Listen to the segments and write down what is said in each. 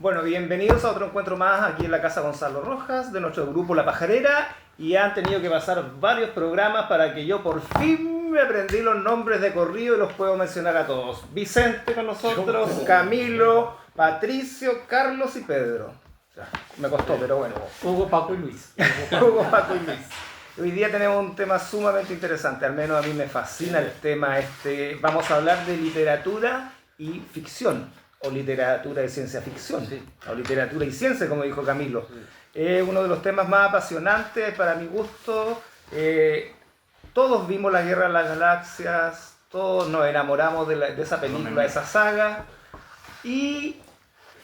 Bueno, bienvenidos a otro encuentro más aquí en la Casa Gonzalo Rojas de nuestro grupo La Pajarera, y han tenido que pasar varios programas para que yo por fin me aprendí los nombres de corrido y los puedo mencionar a todos. Vicente con nosotros, Camilo, Patricio, Carlos y Pedro. Me costó, pero bueno. Hugo, Paco y Luis. Hugo, Paco y Luis. Hoy día tenemos un tema sumamente interesante, al menos a mí me fascina el tema este. Vamos a hablar de literatura y ficción, o literatura y ciencia ficción, Sí. o literatura y ciencia, como dijo Camilo. Es uno de los temas más apasionantes para mi gusto. Todos vimos La Guerra de las Galaxias, todos nos enamoramos de esa película, de esa saga, y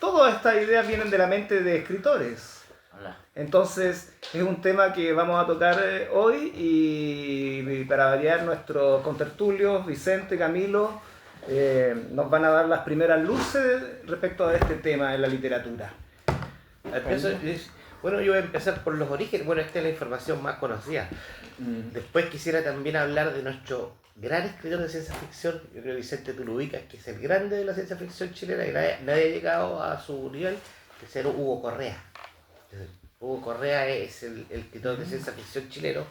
todas estas ideas vienen de la mente de escritores. Entonces es un tema que vamos a tocar hoy, y para variar nuestros contertulios, Vicente, Camilo, nos van a dar las primeras luces respecto a este tema en la literatura. Bueno, yo voy a empezar por los orígenes. Bueno, esta es la información más conocida. Después quisiera también hablar de nuestro gran escritor de ciencia ficción. Yo creo que Vicente, tú lo ubicas, que es el grande de la ciencia ficción chilena, y nadie ha llegado a su nivel, que es Hugo Correa. Hugo Correa es el escritor de ciencia ficción chileno.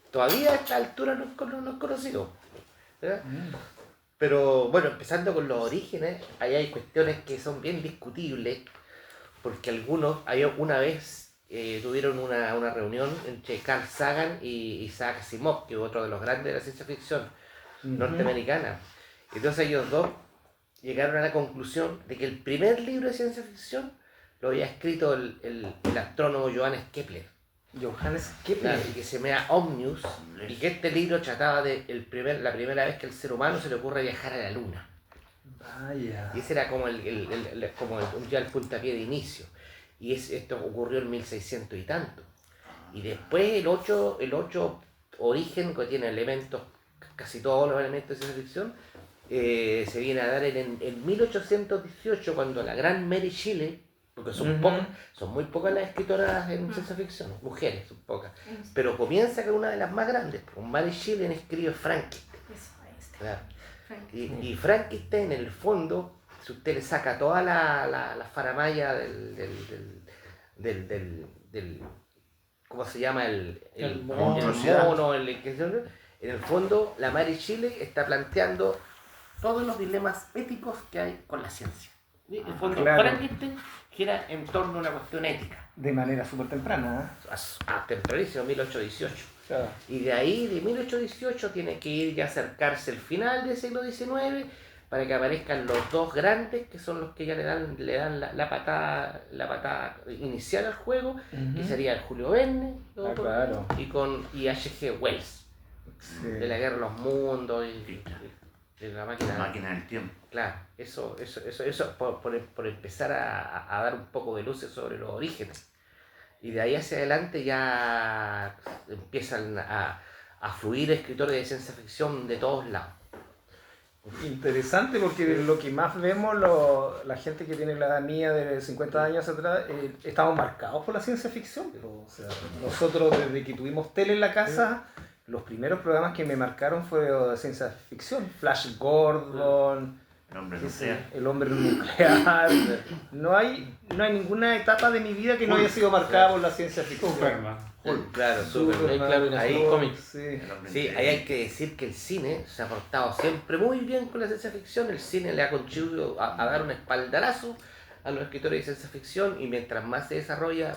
Todavía a esta altura no es conocido, ¿verdad? Pero bueno, empezando con los orígenes, ahí hay cuestiones que son bien discutibles, porque algunos, una vez tuvieron una reunión entre Carl Sagan y Isaac Asimov, que es otro de los grandes de la ciencia ficción norteamericana. Entonces ellos dos llegaron a la conclusión de que el primer libro de ciencia ficción lo había escrito el astrónomo Johannes Kepler. Johannes Kepler. Claro, y que se llama Omnius, y que este libro trataba de la primera vez que el ser humano se le ocurre viajar a la luna. Vaya. Y ese era como ya el puntapié de inicio. Y esto ocurrió en 1600 y tanto. Y después el 8 origen, que tiene elementos, casi todos los elementos de ciencia ficción, se viene a dar en 1818, cuando la gran Mary Shelley, porque son muy pocas las escritoras en ciencia ficción, mujeres son pocas, pero comienza con una de las más grandes, con Mary Shelley escribe Frankenstein. Claro. Y Frankenstein, en el fondo, si usted le saca toda la faramalla del ¿cómo se llama? El mono, en el fondo, la Mary Shelley está planteando todos los dilemas éticos que hay con la ciencia. En el fondo, claro. Frankenstein gira en torno a una cuestión ética. De manera súper temprana, Tempranísimo, 1818. Claro. Y de ahí, de 1818, tiene que ir ya a acercarse el final del siglo XIX para que aparezcan los dos grandes, que son los que ya le dan la patada inicial al juego, que serían Julio Verne claro. y H.G. Wells, de la Guerra de los Mundos y de la máquina del tiempo. Claro, eso por empezar a dar un poco de luces sobre los orígenes. Y de ahí hacia adelante ya empiezan a fluir escritores de ciencia ficción de todos lados. Interesante, porque lo que más vemos, la gente que tiene la edad mía de 50 años atrás, estamos marcados por la ciencia ficción. O sea, nosotros desde que tuvimos tele en la casa, los primeros programas que me marcaron fueron de ciencia ficción. Flash Gordon, el hombre nuclear. No hay ninguna etapa de mi vida que no haya sido marcada por la ciencia ficción. Superman. Claro, Superman. Ahí cómics. Sí, ahí hay que decir que el cine se ha portado siempre muy bien con la ciencia ficción. El cine le ha contribuido a dar un espaldarazo a los escritores de ciencia ficción, y mientras más se desarrolla,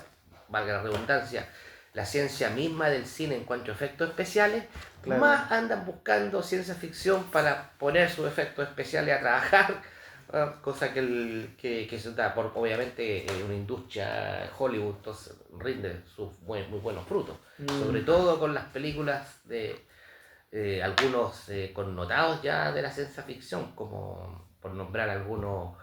valga la redundancia, la ciencia misma del cine en cuanto a efectos especiales, claro, más andan buscando ciencia ficción para poner sus efectos especiales a trabajar, cosa que se da por, obviamente, una industria Hollywood, entonces rinde sus muy buenos frutos, sobre todo con las películas de algunos connotados ya de la ciencia ficción, como por nombrar algunos,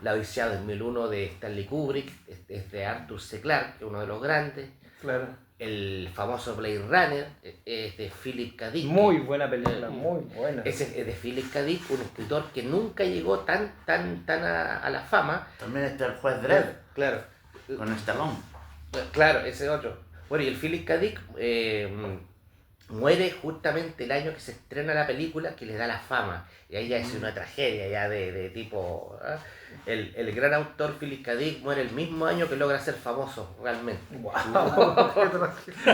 La Odisea de 2001 de Stanley Kubrick, es de Arthur C. Clarke, que es uno de los grandes. Claro. El famoso Blade Runner es de Philip K. Dick. Muy buena película, muy buena. Ese es de Philip K. Dick, un escritor que nunca llegó tan a la fama. También está el juez Dredd. Claro. Con Stallone. Claro, ese otro. Bueno, y el Philip K. Dick muere justamente el año que se estrena la película que le da la fama. Y ahí ya es una tragedia ya de tipo... ¿eh? El gran autor Philip K. Dick muere el mismo año que logra ser famoso, realmente. Wow.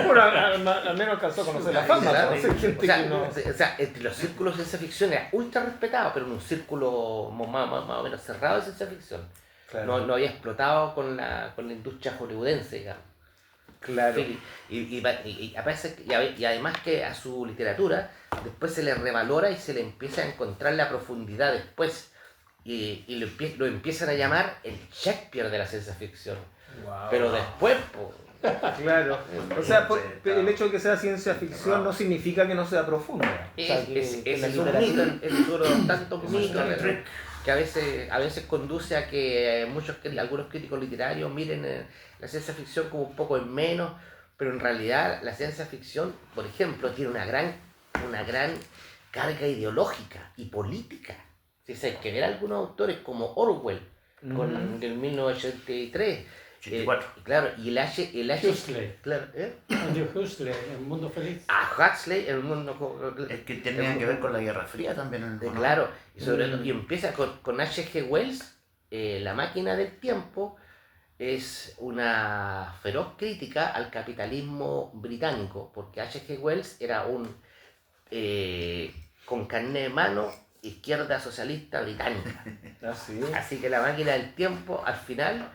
Bueno, al menos alcanzó a conocer la fama. Claro, ¿no? Gente que no... o sea, entre los círculos de ciencia ficción era ultra respetado, pero en un círculo más o menos cerrado de ciencia ficción. Claro. No había explotado con la industria hollywoodense, digamos. Claro. Y además que a su literatura después se le revalora y se le empieza a encontrar la profundidad después. Y lo empiezan a llamar el Shakespeare de la ciencia ficción. Wow. Pero después, claro. O sea, el hecho de que sea ciencia ficción no significa que no sea profunda. O sea, es un mito, es un tanto mito que a veces conduce a que algunos críticos literarios miren la ciencia ficción como un poco en menos, pero en realidad la ciencia ficción, por ejemplo, tiene una gran carga ideológica y política. Si hay que ver algunos autores como Orwell, con el 1983. 84. Claro, y el Huxley. Claro, Andrew Huxley, El Mundo Feliz. Huxley, el mundo... Es que tenía que ver con la Guerra Fría también. ¿No? Claro, y sobre todo, y empieza con H.G. Wells, La máquina del tiempo, es una feroz crítica al capitalismo británico, porque H.G. Wells era un con carné en mano izquierda socialista británica. Así que La máquina del tiempo al final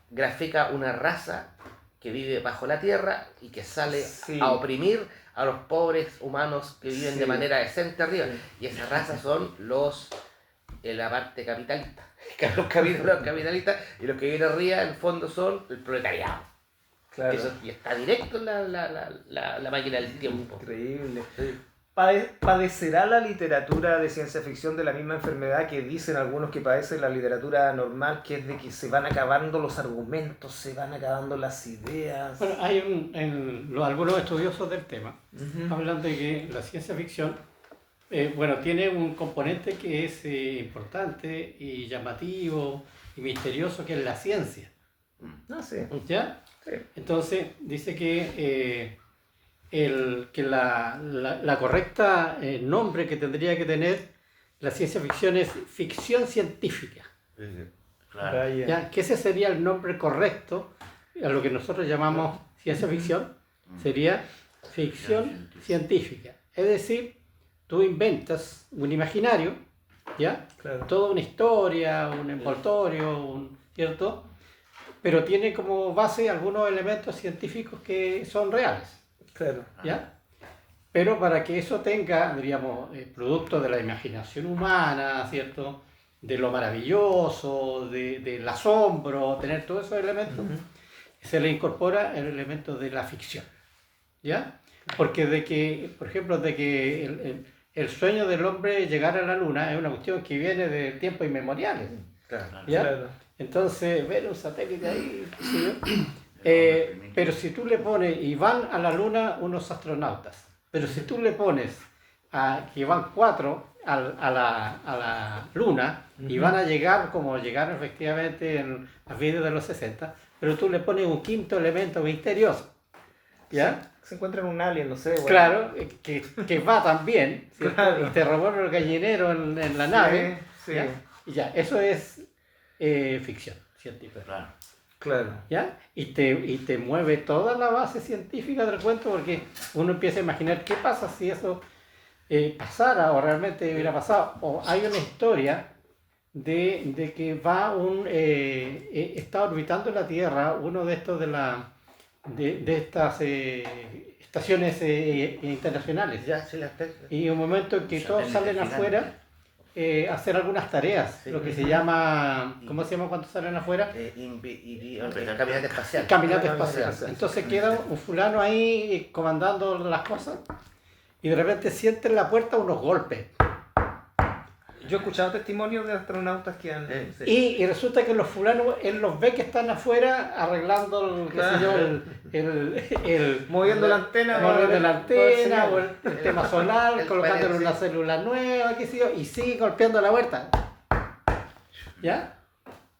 grafica una raza que vive bajo la tierra y que sale a oprimir a los pobres humanos que viven de manera decente arriba. Y esa raza son la parte capitalista. Los capitalistas, y los que viven arriba en el fondo son el proletariado. Claro. Y está directo en la máquina del tiempo. Increíble. Sí. ¿Padecerá la literatura de ciencia ficción de la misma enfermedad que dicen algunos que padece la literatura normal, que es de que se van acabando los argumentos, se van acabando las ideas? Bueno, hay algunos estudiosos del tema hablan de que la ciencia ficción tiene un componente que es importante y llamativo y misterioso, que es la ciencia. Sí. ¿Ya? Sí. Entonces dice que la correcta nombre que tendría que tener la ciencia ficción es ficción científica. Claro. ¿Ya? Que ese sería el nombre correcto a lo que nosotros llamamos ciencia ficción, sería ficción científica. Es decir, tú inventas un imaginario, ¿ya? Claro. Toda una historia, un envoltorio, ¿cierto? Pero tiene como base algunos elementos científicos que son reales. Claro. ¿Ya? Pero para que eso tenga, diríamos, producto de la imaginación humana, ¿cierto? De lo maravilloso, del asombro, tener todos esos elementos, se le incorpora el elemento de la ficción. ¿Ya? Porque por ejemplo, de que el sueño del hombre llegar a la luna es una cuestión que viene de tiempos inmemoriales. ¿Ya? Claro. Entonces, ver un satélite ahí, ¿sí? Pero si tú le pones, y van a la luna unos astronautas, pero si tú le pones que van 4 a la luna y van a llegar como llegaron efectivamente en las vidas de los 60, pero tú le pones un quinto elemento misterioso, ¿ya? Se encuentran un alien, no sé. Bueno. Claro, que va también, claro. Y te robó el gallinero en la nave, sí. ¿ya? Y ya, eso es ficción científica. Claro. ¿Ya? Y te mueve toda la base científica del cuento, porque uno empieza a imaginar qué pasa si eso pasara o realmente hubiera pasado. O hay una historia de que está orbitando la Tierra uno de estos de estas estaciones internacionales. Ya, sí, y un momento en que todos salen afuera hacer algunas tareas, lo que se llama, ¿cómo se llama cuando salen afuera? Caminata espacial. Caminata espacial. Entonces queda un fulano ahí comandando las cosas y de repente siente en la puerta unos golpes. Yo he escuchado testimonios de astronautas que han... Y resulta que los fulanos, él los ve que están afuera arreglando moviendo la antena, o el tema solar, colocándole una célula nueva, qué sé yo, y sigue golpeando la puerta. ¿Ya?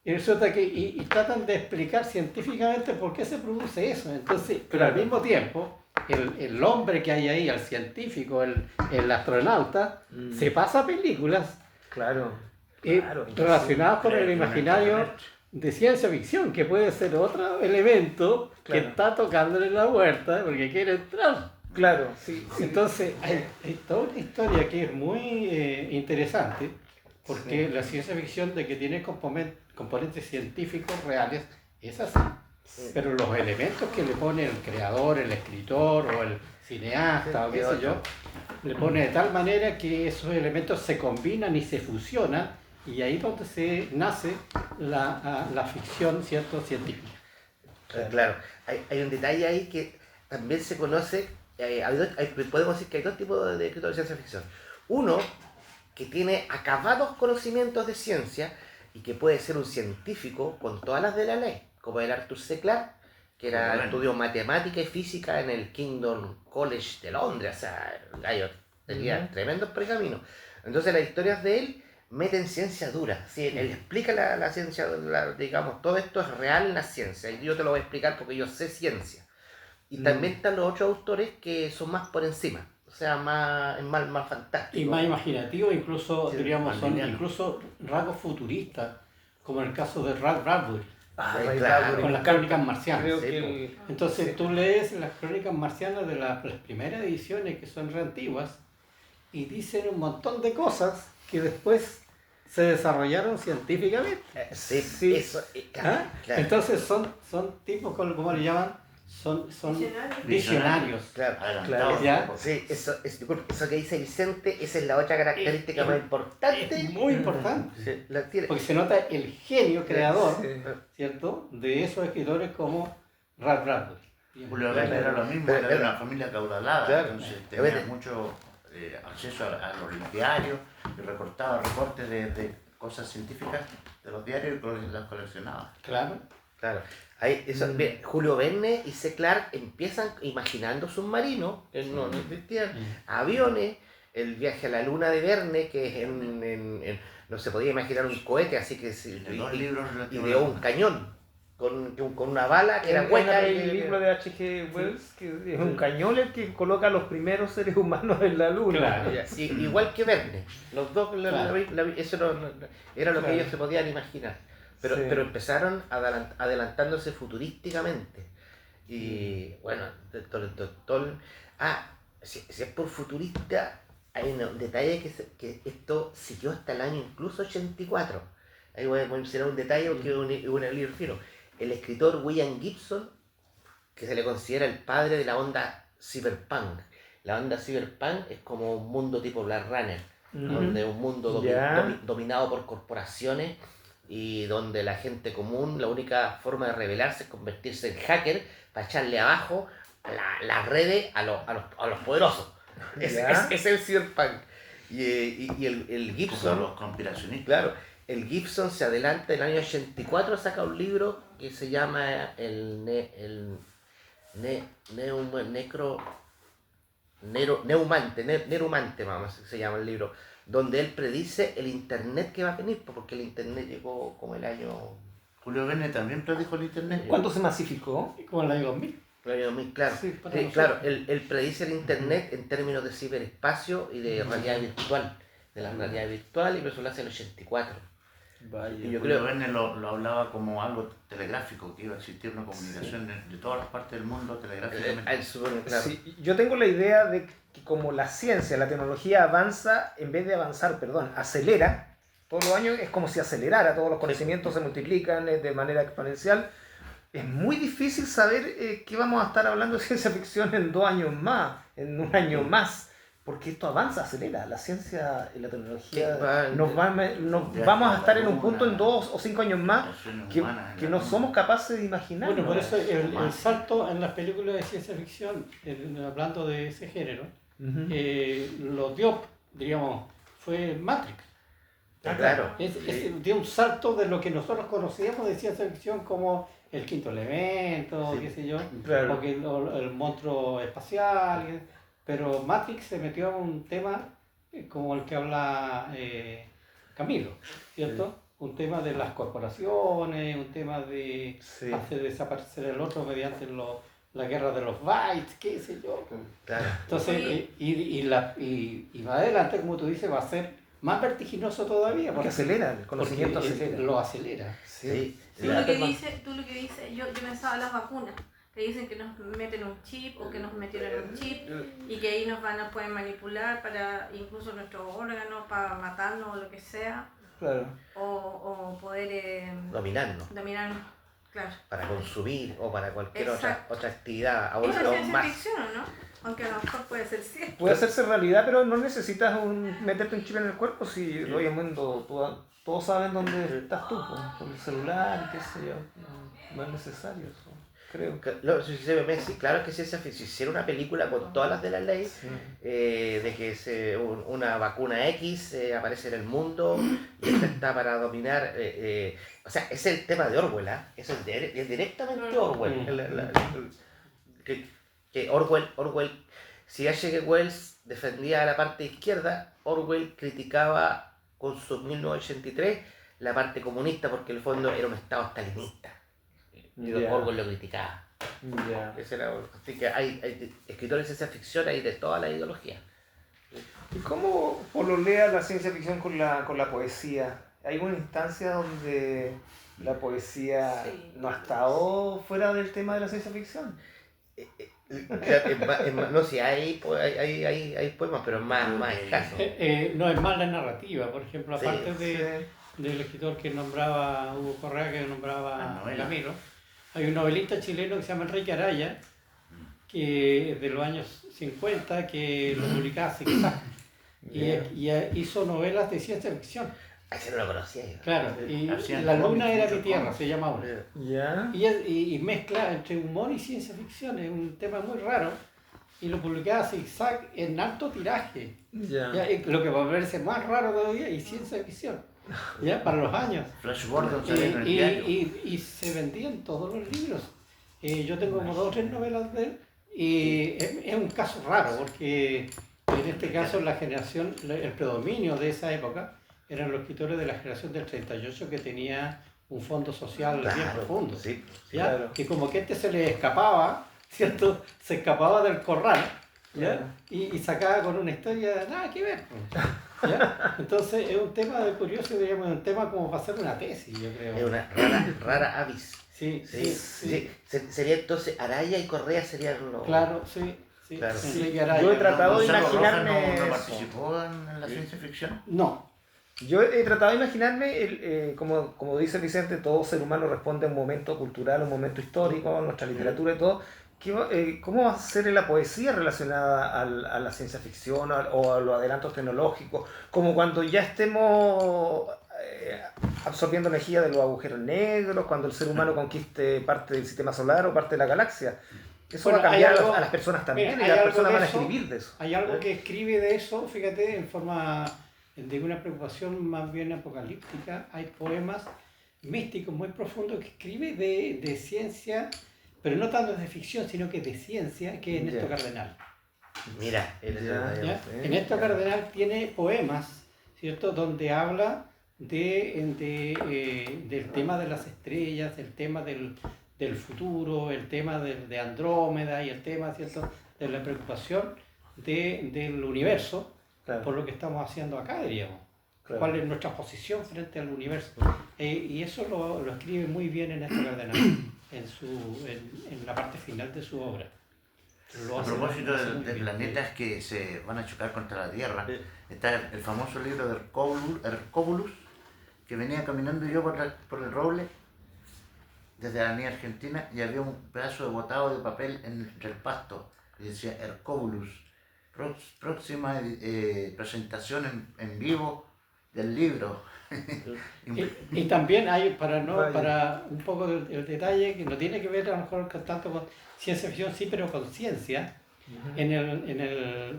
Y resulta que y tratan de explicar científicamente por qué se produce eso. Entonces, pero al mismo tiempo el hombre que hay ahí, el científico, el astronauta, se pasa a películas Claro. relacionadas con el imaginario Extraterrestre. de ciencia ficción, que puede ser otro elemento que Claro. está tocándole la puerta porque quiere entrar. Claro, sí. Entonces, hay toda una historia que es muy interesante, porque Sí. la ciencia ficción de que tiene componentes científicos reales es así. Pero los elementos que le pone el creador, el escritor o el cineasta o qué sé yo, le pone de tal manera que esos elementos se combinan y se fusionan, y ahí es donde se nace la ficción, ¿cierto?, científica. Claro, hay un detalle ahí que también se conoce, podemos decir que hay dos tipos de escritores de ciencia ficción. Uno, que tiene acabados conocimientos de ciencia y que puede ser un científico con todas las de la ley, como el Arthur C. Clarke, que estudió matemática y física en el Kingdom College de Londres, o sea, el gallo tenía tremendos pergaminos. Entonces las historias de él meten ciencia dura, ¿sí? Él explica la ciencia, digamos, todo esto es real en la ciencia, y yo te lo voy a explicar porque yo sé ciencia. Y también están los otros autores que son más por encima, o sea, más fantásticos. Y más imaginativo, incluso, Sí, diríamos, son lineal. incluso rasgos futuristas, como en el caso de Ray Bradbury, Ray claro. Bradbury, con me las encanta. crónicas marcianas. Creo Sí, que po. el- Entonces sí. tú lees las crónicas marcianas de las primeras ediciones, que son re antiguas, y dicen un montón de cosas que después se desarrollaron científicamente. Sí, Sí. eso, ¿Ah? claro. Entonces son tipos, ¿cómo le llaman? Son visionarios. Claro. Adelantado. Ya. Sí, disculpe, eso que dice Vicente, esa es la otra característica más importante. Es muy importante, Sí, la tiene. porque se nota el genio creador, Sí. ¿cierto?, de esos escritores como Ray Bradbury. Julio Verne era lo mismo, era de una familia caudalada, Claro. entonces A ver, tenía mucho acceso a los diarios y recortaba recortes de cosas científicas de los diarios y las coleccionaba. Claro. Claro. Ahí, eso, bien, Julio Verne y C. Clarke empiezan imaginando submarinos, que no existían, aviones, el viaje a la luna de Verne, que es no se podía imaginar un cohete, así que Tiene dos libros relativos ideó un cañón con una bala que era hueca. El libro de H.G. Wells, que es un cañón el que coloca a los primeros seres humanos en la luna. Claro. Igual que Verne, los dos, Claro. eso era lo que Claro. ellos se podían imaginar. Pero, Sí. pero empezaron adelantándose futurísticamente. Y bueno, si es por futurista, hay un detalle que esto siguió hasta el año incluso 84. Ahí voy a mencionar un detalle que es un libro fino. El escritor William Gibson, que se le considera el padre de la onda cyberpunk. La onda cyberpunk es como un mundo tipo Blade Runner, donde un mundo Ya. dominado por corporaciones y donde la gente común, la única forma de rebelarse es convertirse en hacker para echarle abajo las redes a los poderosos. Ya. Es el cyberpunk. Y el Como Gibson, los conspiracionistas. claro, el Gibson se adelanta en el año 84, saca un libro que se llama Neurumante, vamos, se llama el libro, donde él predice el internet que va a venir, porque el internet llegó como el año Julio Verne también predijo el internet. ¿Cuándo se masificó? Como el año 2000. Claro, Sí, para sí, nosotros. claro, él predice el internet en términos de ciberespacio y de realidad virtual, de la realidad virtual, y eso lo hace en el 84. Vaya. Y yo Julio creo, Verne lo hablaba como algo telegráfico, que iba a existir una comunicación de todas las partes del mundo telegráficamente. claro. Sí, yo tengo la idea de que como la ciencia, la tecnología avanza, en vez de avanzar, acelera, todos los años es como si acelerara, todos los conocimientos se multiplican de manera exponencial. Es muy difícil saber qué vamos a estar hablando de ciencia ficción en 2 años más, en 1 año más, porque esto avanza, acelera. La ciencia y la tecnología Sí, nos vamos a estar en un punto en 2 o 5 años más que no somos capaces de imaginar. Bueno, por eso el Más. salto en las películas de ciencia ficción, hablando de ese género, lo dio, diríamos, fue Matrix. Claro. Dio un salto de lo que nosotros conocíamos de ciencia ficción como el quinto elemento, Sí. qué sé yo, Claro. o el monstruo espacial, pero Matrix se metió a un tema como el que habla Camilo, ¿cierto? Un tema de las corporaciones, un tema de Sí. hacer desaparecer el otro mediante la guerra de los bytes, qué sé yo. Claro. Entonces, y más adelante, como tú dices, va a ser más vertiginoso todavía. Porque acelera, el conocimiento porque acelera. lo acelera. Sí. Tú lo que dices, yo pensaba en las vacunas, que dicen que nos meten un chip o que nos metieron un chip y que ahí nos pueden manipular para incluso nuestros órganos, para matarnos o lo que sea, Claro. o poder Dominarnos. dominarnos, claro. Para consumir o para cualquier Exacto. otra actividad. Eso Aún es ciencia más. ficción, ¿o no? Aunque a lo mejor puede ser cierto. Puede hacerse realidad, pero no necesitas meterte un chip en el cuerpo si hoy en mundo todos saben dónde estás tú, con el celular, qué sé yo. No es necesario eso, creo. Sí, claro que ciencia ficción. Si hiciera una película con todas las de la ley, Sí. de que una vacuna X aparece en el mundo y esta está para dominar. O sea, es el tema de Orwell, ¿ah? Es directamente Orwell. Que Orwell, si H.G. Wells defendía a la parte izquierda, Orwell criticaba con su 1983 la parte comunista porque en el fondo era un estado stalinista. Y Ya. Orwell lo criticaba. Ya. Así que hay escritores de ciencia ficción, hay de toda la ideología. ¿Y cómo pololea la ciencia ficción con la poesía? ¿Hay alguna instancia donde la poesía no ha estado fuera del tema de la ciencia ficción? No, sí, hay poemas, pero es más escaso. No es más la narrativa, por ejemplo, Sí, aparte del escritor que nombraba Hugo Correa, que Las nombraba novelas. Camilo, hay un novelista chileno que se llama Enrique Araya, que es de los años 50, que lo publicaba Zigzag, y hizo novelas de ciencia ficción. Así no lo conocía yo. Claro, y Hacían La luna cómics, era muchos mi tierra, cómics. se llama una. Ya. Y mezcla entre humor y ciencia ficción, es un tema muy raro, y lo publicaba Zigzag en alto tiraje. Ya, y lo que va a verse más raro todavía, y ciencia ficción, ya, para los años. Flash Gordon salió en el diario. Y se vendían todos los libros. Yo tengo como 2 o 3 novelas de él, y es un caso raro, porque en este caso la generación, el predominio de esa época, eran los escritores de la generación del 38 que tenía un fondo social bien Claro, profundo. sí, ¿ya? claro. Que como que se le escapaba, ¿cierto? Se escapaba del corral, ¿ya? Claro. Y sacaba con una historia nada que ver. ¿Ya? Entonces es un tema de curioso, digamos, un tema como para hacer una tesis, yo creo. Es una rara avis. Sí, Sí. Sería entonces Araya y Correa serían los. Claro, sí. Claro. Enrique Araya. Yo he tratado de Gonzalo Rojas imaginarme no eso. participó en la ciencia ficción. No, Yo he tratado de imaginarme, como dice Vicente, todo ser humano responde a un momento cultural, a un momento histórico, nuestra literatura y todo. ¿Cómo va a ser la poesía relacionada a la ciencia ficción o a los adelantos tecnológicos? Como cuando ya estemos absorbiendo energía de los agujeros negros, cuando el ser humano conquiste parte del sistema solar o parte de la galaxia. Eso Bueno, va a cambiar hay algo- a las personas también, mira, y hay las algo personas de van a eso. escribir de eso. hay algo que escribe de eso, fíjate, en forma de una preocupación más bien apocalíptica. Hay poemas místicos muy profundos que escribe de ciencia, pero no tanto de ficción, sino que de ciencia, que es Ernesto Ya. Cardenal. Mira, ¿Ya? Ernesto Cardenal tiene poemas, ¿cierto?, donde habla del tema de las estrellas, el tema del futuro, el tema de Andrómeda y el tema, ¿cierto?, de la preocupación del universo, Claro, por lo que estamos haciendo acá, diríamos. claro. ¿Cuál es nuestra posición frente al universo? Y eso lo escribe muy bien Ernesto Cardenal en la parte final de su obra. Lo A hace propósito muy de bien. planetas que se van a chocar contra la Tierra, está el famoso libro de Hercóbulus, que venía caminando yo por el Roble desde la avenida Argentina y había un pedazo de botado de papel entre el pasto que decía Hercóbulus, próxima presentación en vivo del libro. Y también hay, para Vaya. un poco el detalle, que no tiene que ver a lo mejor tanto con ciencia ficción, sí, pero con ciencia,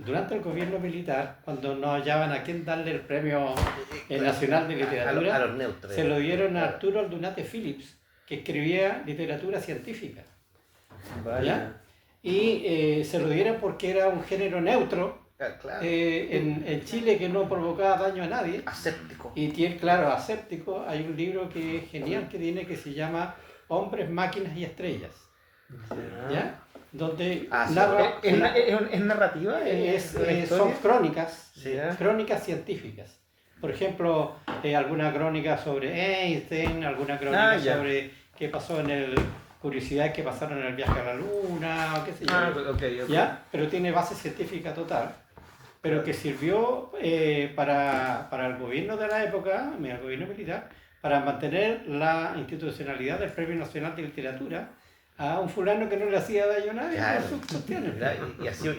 durante el gobierno militar, cuando no hallaban a quién darle el premio nacional de literatura, a los neutros. se lo dieron a Arturo Aldunate Phillips, que escribía literatura científica. Vaya. ¿Ya? Y se lo dieron porque era un género neutro Claro. en Chile, que no provocaba daño a nadie. Aséptico. Y tiene, claro, aséptico. Hay un libro que es genial que tiene, que se llama Hombres, Máquinas y Estrellas. ¿ya? Donde Ah, sí, narra, ¿Es narrativa? son crónicas, Sí. crónicas científicas. Por ejemplo, alguna crónica sobre Einstein, alguna crónica ya. sobre qué pasó curiosidades que pasaron en el viaje a la Luna, o qué sé yo. Ok. ¿Ya? Pero tiene base científica total, pero que sirvió para el gobierno de la época, el gobierno militar, para mantener la institucionalidad del Premio Nacional de Literatura a un fulano que no le hacía daño a nadie Claro. por sus cuestiones.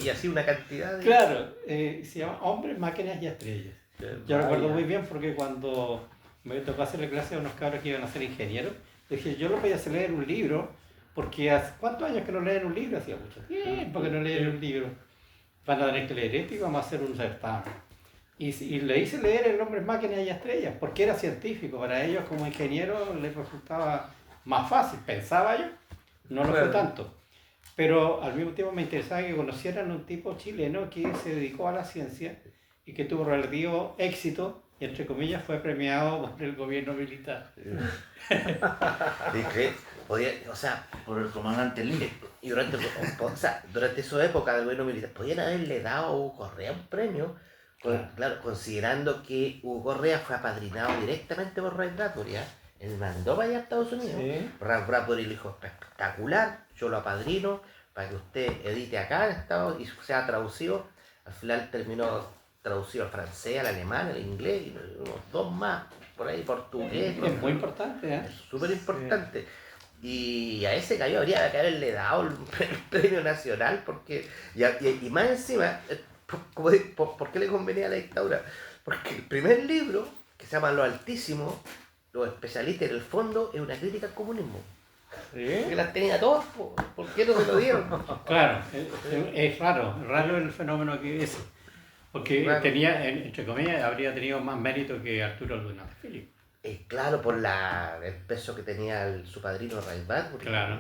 Y así una cantidad de... Claro, se llama Hombres, Máquinas y Estrellas. Yo recuerdo muy bien porque cuando me tocó hacerle clase a unos cabros que iban a ser ingenieros, dije, yo los voy a hacer leer un libro, porque hace ¿cuántos años que no leen un libro? Hacía mucho tiempo que no leen un libro. Van a tener que leer esto y vamos a hacer un certamen. Y le hice leer El Hombre, Máquinas y Estrellas, porque era científico. Para ellos como ingenieros les resultaba más fácil, pensaba yo. No lo fue tanto. Pero al mismo tiempo me interesaba que conocieran a un tipo chileno que se dedicó a la ciencia y que tuvo relativo éxito y entre comillas fue premiado por el gobierno militar. O sea, Por el comandante Lee. y durante su época del gobierno militar, podían haberle dado a Hugo Correa un premio, claro, considerando que Hugo Correa fue apadrinado directamente por Ray Bradbury, ¿ya? Él mandó para allá a Estados Unidos. Sí. Ray Bradbury le dijo, espectacular, yo lo apadrino para que usted edite acá en Estados y sea traducido. Al final terminó traducido al francés, al alemán, al inglés y unos dos más, por ahí portugués. Es muy importante, ¿eh? Es súper importante. Y a ese cayó habría que haberle dado el premio nacional, porque y más encima, ¿por qué le convenía a la dictadura? Porque el primer libro, que se llama Lo Altísimo, los especialistas en el fondo, es una crítica al comunismo. Que las tenía todas, ¿por qué no se lo dieron? Claro, es raro el fenómeno que es. Porque Claro. tenía, entre comillas, habría tenido más mérito que Arturo Luna Philip. Claro, por el peso que tenía su padrino Ray Bradbury. Claro.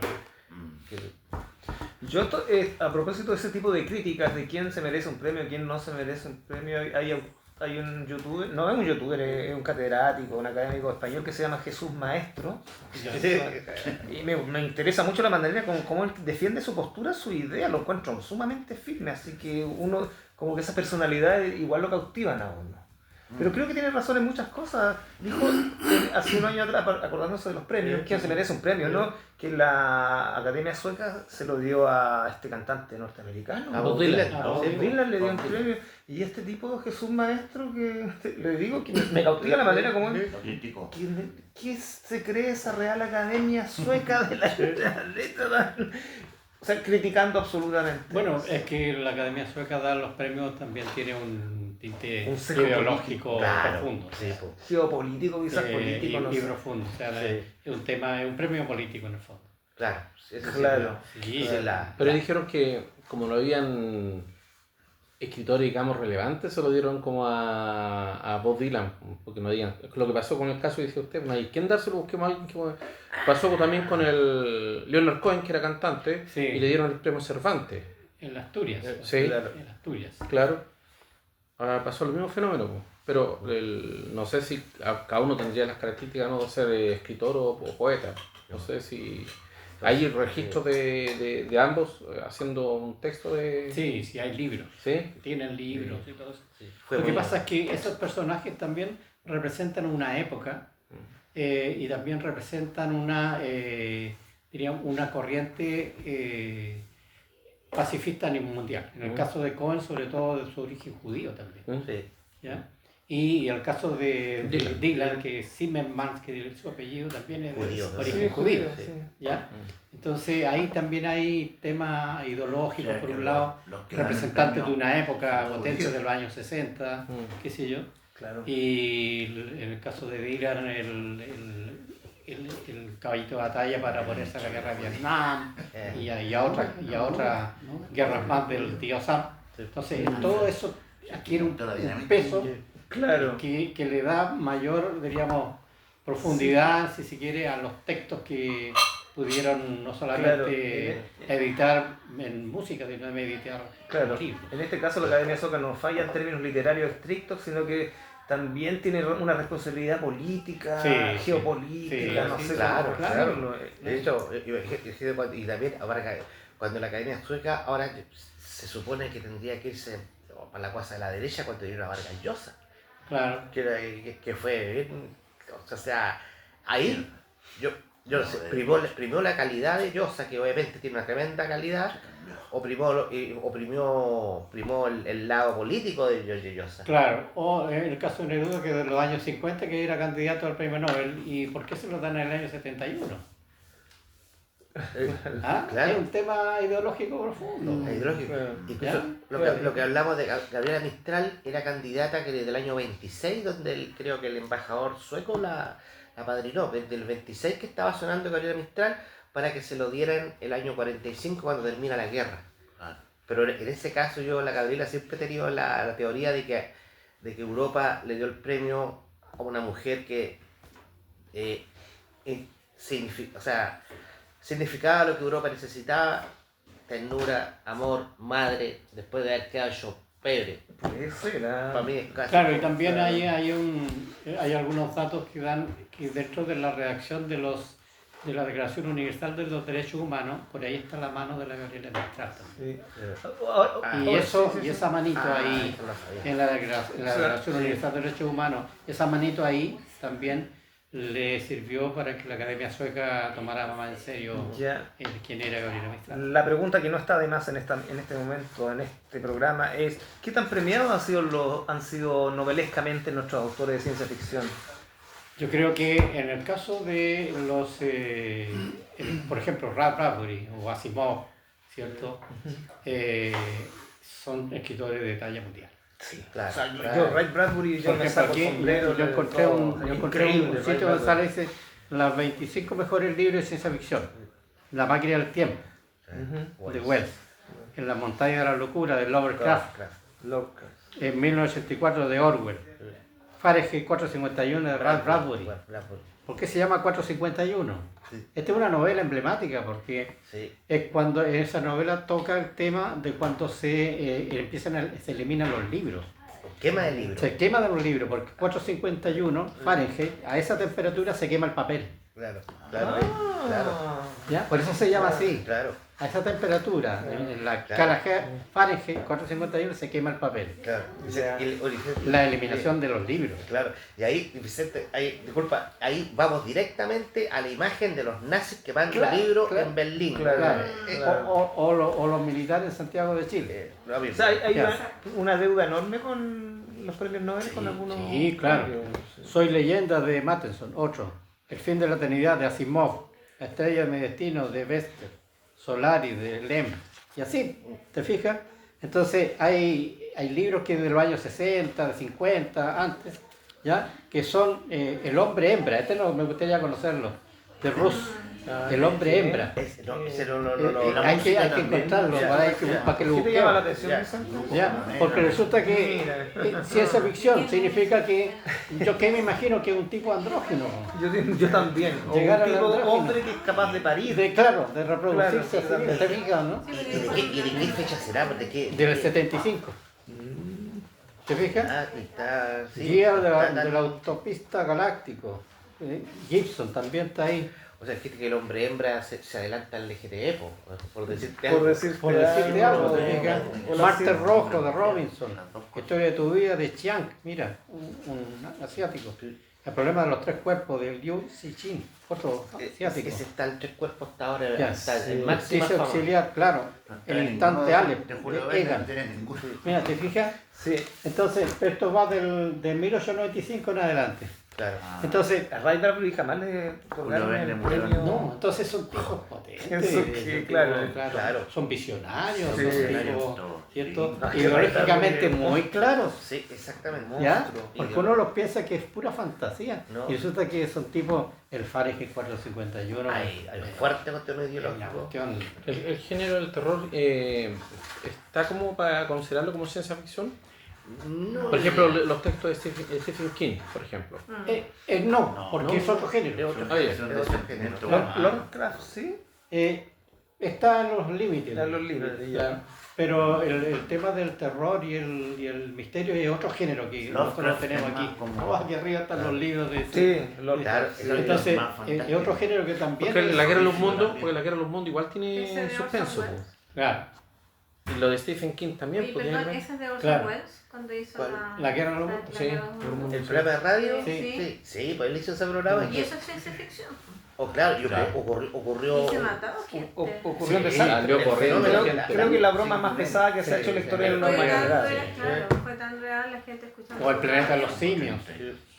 Que- Yo a propósito de ese tipo de críticas de quién se merece un premio, quién no se merece un premio, hay un youtuber, no es un youtuber, es un catedrático, un académico español que se llama Jesús Maestro. Y me interesa mucho la manera como él defiende su postura, su idea, lo encuentro sumamente firme, así que uno, como que esa personalidad igual lo cautivan a uno. Pero creo que tiene razón en muchas cosas. Dijo hace un año atrás, acordándose de los premios, quién se merece un premio, ¿no? Que la Academia Sueca se lo dio a este cantante norteamericano. A Bob Dylan. Bob Dylan le dio un premio. Y este tipo, Jesús Maestro, que le digo que me cautiva la manera como él... Lo criticó. ¿Qué se cree esa Real Academia Sueca de la letra? O sea, criticando absolutamente. Bueno, es que la Academia Sueca da los premios, también tiene un tinte Un sesgo ideológico Claro, profundo. sí, po. Geopolítico, quizás político, no y sé. profundo. O sea, Sí. es un premio político en el fondo. Claro, eso sí, Claro. Sí, esa es la- Pero dijeron que como no habían escritores, digamos, relevantes, se lo dieron como a Bob Dylan, porque no habían. Lo que pasó con el caso, dice usted, no hay quien dárselo, busquemos a alguien que... Pasó también con el Leonard Cohen, que era cantante, Sí. y le dieron el premio Cervantes. en Asturias. Sí, Claro. En Asturias. claro. Ahora pasó el mismo fenómeno, pues. Pero no sé si cada uno tendría las características, no sé, de escritor o poeta. No sé si hay registros de ambos haciendo un texto de... Sí, sí, hay libros. ¿Sí? Tienen libros y todo eso. sí, fue Lo que muy- pasa es que esos personajes también representan una época y también representan diríamos, una corriente pacifista a nivel mundial. En el caso de Cohen, sobre todo de su origen judío también. Sí. ¿Ya? Y el caso de Dylan. Dylan, que Zimmerman, que su apellido también es Judío, de ¿no? origen Sí, judío. sí. ¿Ya? Entonces ahí también hay temas ideológicos, O sea, por que un lado, los que dan el representantes de premio una época son potente judíos. de los años 60, qué sé yo. Claro. Y en el caso de Dylan, el caballito de batalla para oponerse a la guerra de Vietnam y a otras guerras más del tío Sam. Entonces, todo eso adquiere un peso Claro. que le da mayor, diríamos, profundidad, si se quiere, a los textos que pudieron no solamente editar en música, sino editar Claro. en libros. En este caso la Academia Sueca no falla en términos literarios estrictos, sino que también tiene una responsabilidad política, Sí, geopolítica, sí, no sí, sé claro, cómo claro. decirlo. De hecho, y también ahora cuando la Academia Sueca, ahora se supone que tendría que irse para la cosa de la derecha cuando dieron a Vargas Llosa, Claro. que fue bien, o sea, ahí yo no sé, primó la calidad de Llosa, que obviamente tiene una tremenda calidad, o primó el lado político de Llosa. Claro, o en el caso de Neruda, que de los años 50 que era candidato al premio Nobel, ¿y por qué se lo dan en el año 71? ¿Ah? Claro. Es un tema ideológico profundo. Ideológico. Incluso ¿Ya? lo que hablamos de Gabriela Mistral era candidata que desde el año 26, donde creo que el embajador sueco la apadrinó, desde el 26 que estaba sonando Gabriela Mistral para que se lo dieran el año 45 cuando termina la guerra. Pero en ese caso la Gabriela siempre he tenido la teoría de que Europa le dio el premio a una mujer que significaba lo que Europa necesitaba: ternura, amor, madre, después de haber quedado hecho pebre. Eso era... Para mí es casi... Claro, y también hay algunos datos que dan que dentro de la redacción de la Declaración Universal de los Derechos Humanos, por ahí está la mano de la Gabriela Mistral también. Sí. Y esa manito ahí, eso lo sabía. en la Declaración Universal de Derechos Humanos, esa manito ahí también le sirvió para que la Academia Sueca tomara más en serio quién era Gabriela Mistral. La pregunta que no está de más en este momento, en este programa, es ¿qué tan premiados han sido novelescamente nuestros autores de ciencia ficción? Yo creo que en el caso de los, por ejemplo, Ray Bradbury o Asimov, ¿cierto? Son escritores de talla mundial. Sí, claro. O sea, claro. yo, Ray Bradbury, yo Por me ejemplo, saco aquí sombrero. yo encontré un sitio donde Bradbury. sale dice las 25 mejores libros de ciencia ficción. La máquina del tiempo, de Wells. En la montaña de la locura, de Lovecraft. En 1984, de Orwell. Fahrenheit 451, de Ray Bradbury. ¿Por qué se llama 451? Sí. Esta es una novela emblemática porque Sí. es cuando en esa novela toca el tema de cuando se eliminan los libros. Quema el libro. Se quema de los libros porque 451 Fahrenheit, a esa temperatura se quema el papel. Claro, claro, claro. ¿Ya? Por eso se llama así. Claro, A esa temperatura, en la escala Fahrenheit 451 se quema el papel. claro. Ya. Y el origen- La eliminación de los libros. Claro, y ahí, Vicente, ahí vamos directamente a la imagen de los nazis que van Claro, el libro claro. en Berlín. Claro. Claro. O los militares en Santiago de Chile. Lo mismo. O sea, hay Ya. una deuda enorme con los premios Nobel, con algunos... Sí, claro. Soy leyenda de Matheson, otro. El fin de la eternidad de Asimov. La estrella de mi destino de Bester. Solaris de Lem. Y así, ¿te fijas? Entonces hay libros que de los años 60, de 50, antes, ¿ya? Que son El hombre hembra. Este no me gustaría conocerlo. De Rus. El hombre hembra. Ese no. Hay que encontrarlo para que lo ¿Qué te llama la busquemos. atención, Ya. Vicente? ¿Ya? Porque resulta que ciencia ficción significa que yo que me imagino que es un tipo andrógino. Yo también. O Llegar un al tipo de andrógino. hombre que es capaz de parir. Claro, de reproducirse Claro, así, ¿te fijas, no? Sí, ¿Y de qué fecha será? ¿De qué? Del 75. ¿Te fijas? Ah, está... sí, Guía está- de la autopista galáctico. Gibson también está ahí. O sea, fíjate que el hombre hembra se adelanta al LGTB, por decirte Por algo. decirte, Por decirte algo, ¿te fijas? o Marte la- Rojo de Robinson. Historia de tu vida de Chiang, mira, un asiático. El problema de los tres cuerpos de Liu Cixin, otro asiático. Ese está el tres cuerpos hasta ahora, Ya, está sí. el máximo Dice fama. auxiliar, claro, el instante Aleph, De Julio de Verne no Egan. tiene ninguno. Mira, ¿te fijas? Sí. Entonces, esto va de 1895 en adelante. Claro. Entonces, A Ray Bradbury jamás le otorgaron Verne el murió. premio. no, entonces son tipos potentes. Eso que, son claro, tipos, claro. Son visionarios, Sí. son Visionarios, tipos, todo. ¿cierto? Sí. Ideológicamente muy claros. Sí, exactamente. ¿Ya? Monstruo. Porque uno los piensa que es pura fantasía. No. Y resulta que son tipos, el Fahrenheit 451. Hay fuerte contenido es una ideológico. cuestión. El género del terror está como para considerarlo como ciencia ficción. No, Por ejemplo, los textos de Stephen King, por ejemplo. No, porque no. es otro género. Ah, ya. Es un de otro descubrimiento género. humano. Lovecraft, sí. Está en los límites. En los límites, ya. Claro. Pero el tema del terror y el misterio es otro género que nosotros Lovecraft tenemos es aquí. más como- Oh, aquí arriba están los libros de... Sí, Claro, Entonces, más es fantástico. otro género que también... Porque la guerra de los Sí, mundos, también. porque la guerra de los mundos igual Ese tiene de suspenso. Orson Welles. Claro, Y lo de Stephen King también, Oye, pues, perdón, tiene- ese es de Orson Claro. Welles, cuando hizo ¿Cuál? La guerra de los mundos. la Sí, guerra de los mundos. el programa de radio, Sí. sí, pues él hizo ese programa. Y que- eso es ciencia ficción. Oh, claro, yo Claro. creo ocurrió Y se mataba gente. Ocurrió en Sí, desastre. salió corriendo Creo, gente. creo que la broma más pesada que se ha Sí, hecho en la sí, historia de la Fue tan humanidad. real, claro, fue tan real, la gente escuchando. o el planeta de los simios.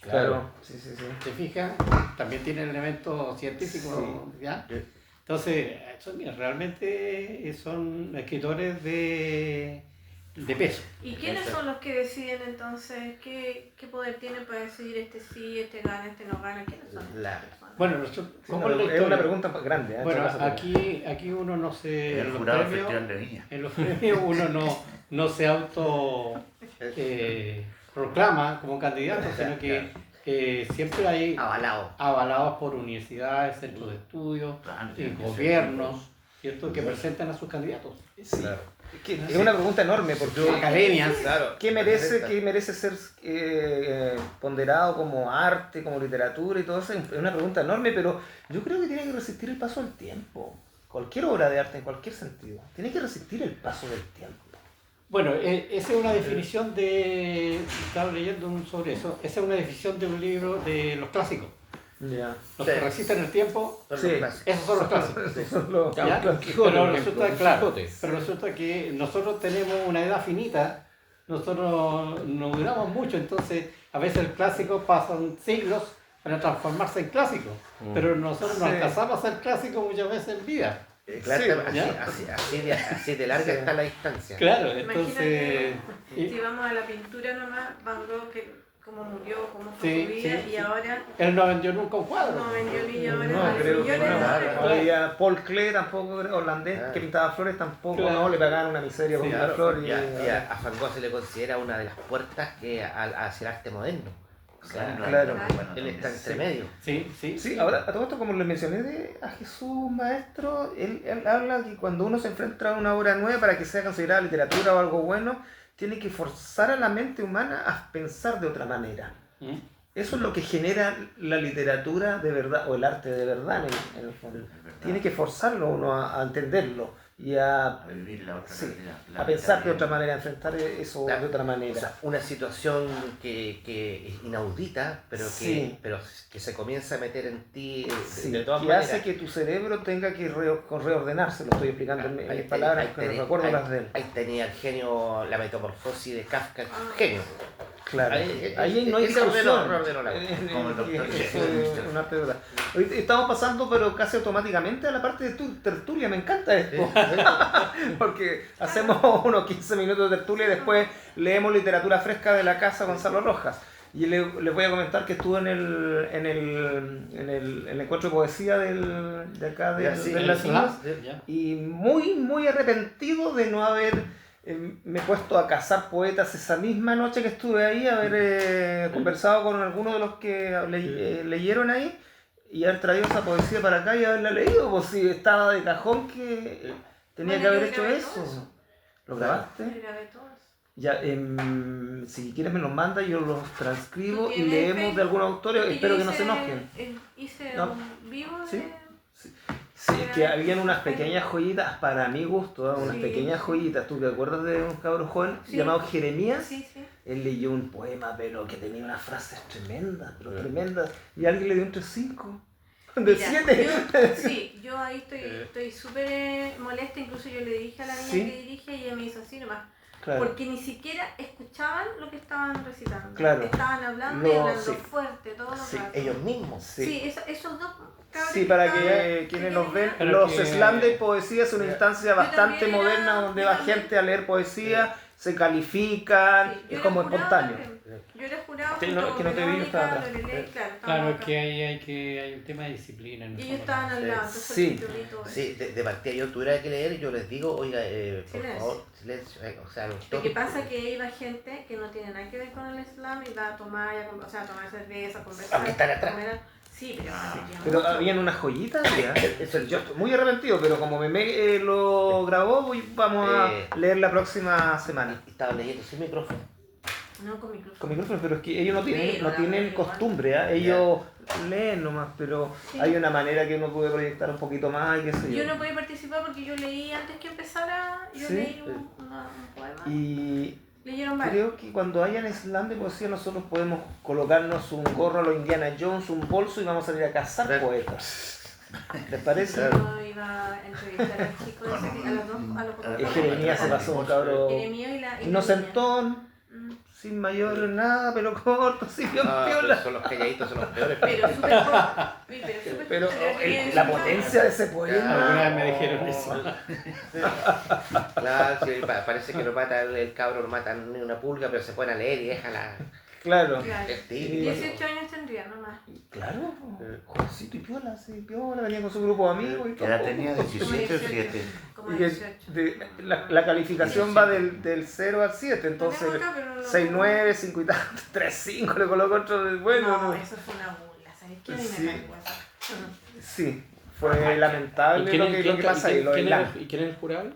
Claro, sí, sí, sí. ¿Te fijas? También tiene elementos científicos, ¿ya? Sí. Entonces, mira, realmente son escritores de peso. ¿Y quiénes son los que deciden entonces qué poder tienen para decidir este sí, este gana, este no gana? ¿Quiénes son? La- Bueno, nosotros, Sí, ¿cómo no, es la es una historia? pregunta grande. ¿eh? Bueno, Eso pasa. aquí uno no se... El En los jurado del premios, Festival de Viña. en los premios uno no se auto proclama como candidato, sino que siempre hay Avalado. avalados por universidades, centros de estudio, Claro, tiene que ser gobiernos, ¿cierto? Que presentan a sus candidatos. Sí. Es una pregunta enorme porque Academias. Claro. ¿qué merece ser ponderado como arte, como literatura y todo eso? Es una pregunta enorme, pero yo creo que tiene que resistir el paso del tiempo. Cualquier obra de arte, en cualquier sentido, tiene que resistir el paso del tiempo. Bueno, esa es una definición de... Estaba leyendo sobre eso. Esa es una definición de un libro de los clásicos. Ya. Los Sí. que resisten el tiempo, Son Sí. los clásicos. esos son los clásicos. Esos son los- ¿Ya? Don Quijote, Pero por resulta, ejemplo, claro, Quijote. pero resulta que nosotros tenemos una edad finita, nosotros no duramos mucho, entonces a veces el clásico pasan siglos para transformarse en clásico, pero nosotros no Sí. alcanzamos a ser clásicos muchas veces en vida. Claro, Sí, así de larga está la distancia. Claro, entonces... Imagínate, si vamos a la pintura nomás, Van Gogh, que cómo murió, cómo fue Sí, su vida, sí, y sí. ahora Él no vendió nunca un cuadro. no vendió ni ahora No, vale creo que millones de no. dólares. Había Paul Klee tampoco, holandés, Claro. que pintaba flores tampoco, Claro. no, le pagaban una miseria por Sí, una Claro, flor. y a Van Gogh se le considera una de las puertas hacia el arte moderno. O sea, Claro. Bueno, él está entre Sí. medio. Sí, sí. Sí, ahora a todo esto, como le mencioné a Jesús Maestro, él habla que cuando uno se enfrenta a una obra nueva para que sea considerada literatura o algo bueno, tiene que forzar a la mente humana a pensar de otra manera. ¿Mm? Eso es lo que genera la literatura de verdad, o el arte de verdad en el fondo. Es verdad. Tiene que forzarlo uno a entenderlo y a, A vivir la otra sí, realidad. La a pensar de realidad. otra manera, a enfrentar eso Claro. de otra O manera. sea, una situación que es inaudita, Sí. pero que se comienza a meter en ti Sí, de todas que maneras. hace que tu cerebro tenga que reordenarse, lo estoy explicando en mis palabras, que no recuerdo las de él. Ahí tenía el genio, la metamorfosis de Kafka, Ah. genio. Claro, Ahí- ahí no hay ese discusión. ordenó la- Como el doctor Eso Jekyll. es un arte de verdad. Hoy estamos pasando, pero casi automáticamente, a la parte de tertulia. Me encanta esto. Porque hacemos unos 15 minutos de tertulia y después leemos literatura fresca de la casa Gonzalo Rojas. Y les voy a comentar que estuve en el encuentro de poesía de acá de las Islas. Ya. Y muy arrepentido de no haber me he puesto a cazar poetas esa misma noche que estuve ahí, haber conversado con algunos de los que leyeron ahí y haber traído esa poesía para acá y haberla leído, pues si estaba de cajón que tenía Bueno, que haber yo hecho grabé eso. todo eso. ¿Lo grabaste? Yo grabé todo eso. Ya, si quieres me los manda, yo los transcribo ¿Tú y tienes leemos Facebook? de algunos autores, Porque espero yo que no se hice- enojen. Hice No. un vivo de... ¿Sí? Sí, es que habían unas pequeñas joyitas, para mi gusto, unas Sí. pequeñas joyitas. ¿Tú te acuerdas de un cabro joven Sí. llamado Jeremías? Sí, sí. Él leyó un poema, pero que tenía unas frases tremendas, pero tremendas. Y alguien le dio un 3-5. De Mira, 7. Sí, yo ahí estoy súper molesta, incluso yo le dije a la niña ¿Sí? que dirige y ella me hizo así nomás. Claro. Porque ni siquiera escuchaban lo que estaban recitando. Claro. Estaban hablando y No, hablando sí. fuerte todo el Sí, rato. Ellos mismos. Sí, esos dos cabros Sí, para estaban que quienes nos ven, Pero los que- slams de poesía es una instancia Yo bastante también moderna era- donde yo va también- gente a leer poesía, se califican, Sí, yo es era como jurado espontáneo. también. Yo era jurado Sí, junto no, con que no te vi, Verónica, estaba atrás. Lorelei, claro, estábamos Claro, acá. que hay un tema de disciplina. en Y el ellos fondo. estaban al lado, entonces Sí. el titulito ese. Sí, de partida yo tuviera que leer, yo les digo, oiga, por Silencio. favor, silencio. O sea, Lo que pasa es que iba gente que no tiene nada que ver con el slam y va a tomar, a tomar cerveza, a conversar. Aunque están atrás. a comer. Sí, Pero habían unas joyitas, ya. Yo estoy muy arrepentido, pero como me lo grabó, vamos a leer la próxima semana. Estaba leyendo sin micrófono. No con micrófono. Con micrófono, pero es que ellos no tienen, Pero no la tienen verdad, costumbre, ¿eh? Ellos leen nomás, pero Sí. hay una manera que uno puede proyectar un poquito más y qué sé yo. Yo no podía participar porque yo leí antes que empezara, yo Sí. leí un poema. Y Leyeron varios. creo que cuando hayan slam de poesía nosotros podemos colocarnos un gorro a lo Indiana Jones, un bolso y vamos a salir a cazar Claro. poetas. ¿Les parece? Yo iba a entrevistar al chico ese que- a los dos, a los Es que Jeremías se pasó un cabrón Jeremías y la inocentón, niña. sin mayor nada, pero corto, sin Ah, piola. pero son los calladitos, son los peores. Pero súper corto. Uy, pero súper Pero corto. la potencia de ese poema. Alguna vez me dijeron eso. Claro, sí, parece que lo mata el cabro, lo matan ni una pulga, pero se pone a leer y déjala. Claro. Claro. Es típico. 18 años tendría nomás. Claro, jovencito y piola, sí, piola, venía con su grupo de amigos y ¿Qué edad todo. tenía? Como 17 o 7. Como Y que 18. la calificación va del 0 al 7, entonces Lo tengo acá, pero no lo 6, pongo. 9, 5 y tanto, 3, 5 le coloco otro de bueno. No, ¿no? eso fue una burla, ¿sabes qué? A mí me Sí. cargó esa. Sí, fue lamentable ¿Y lo que pasa ahí, lo del LAN. quién es el jurado?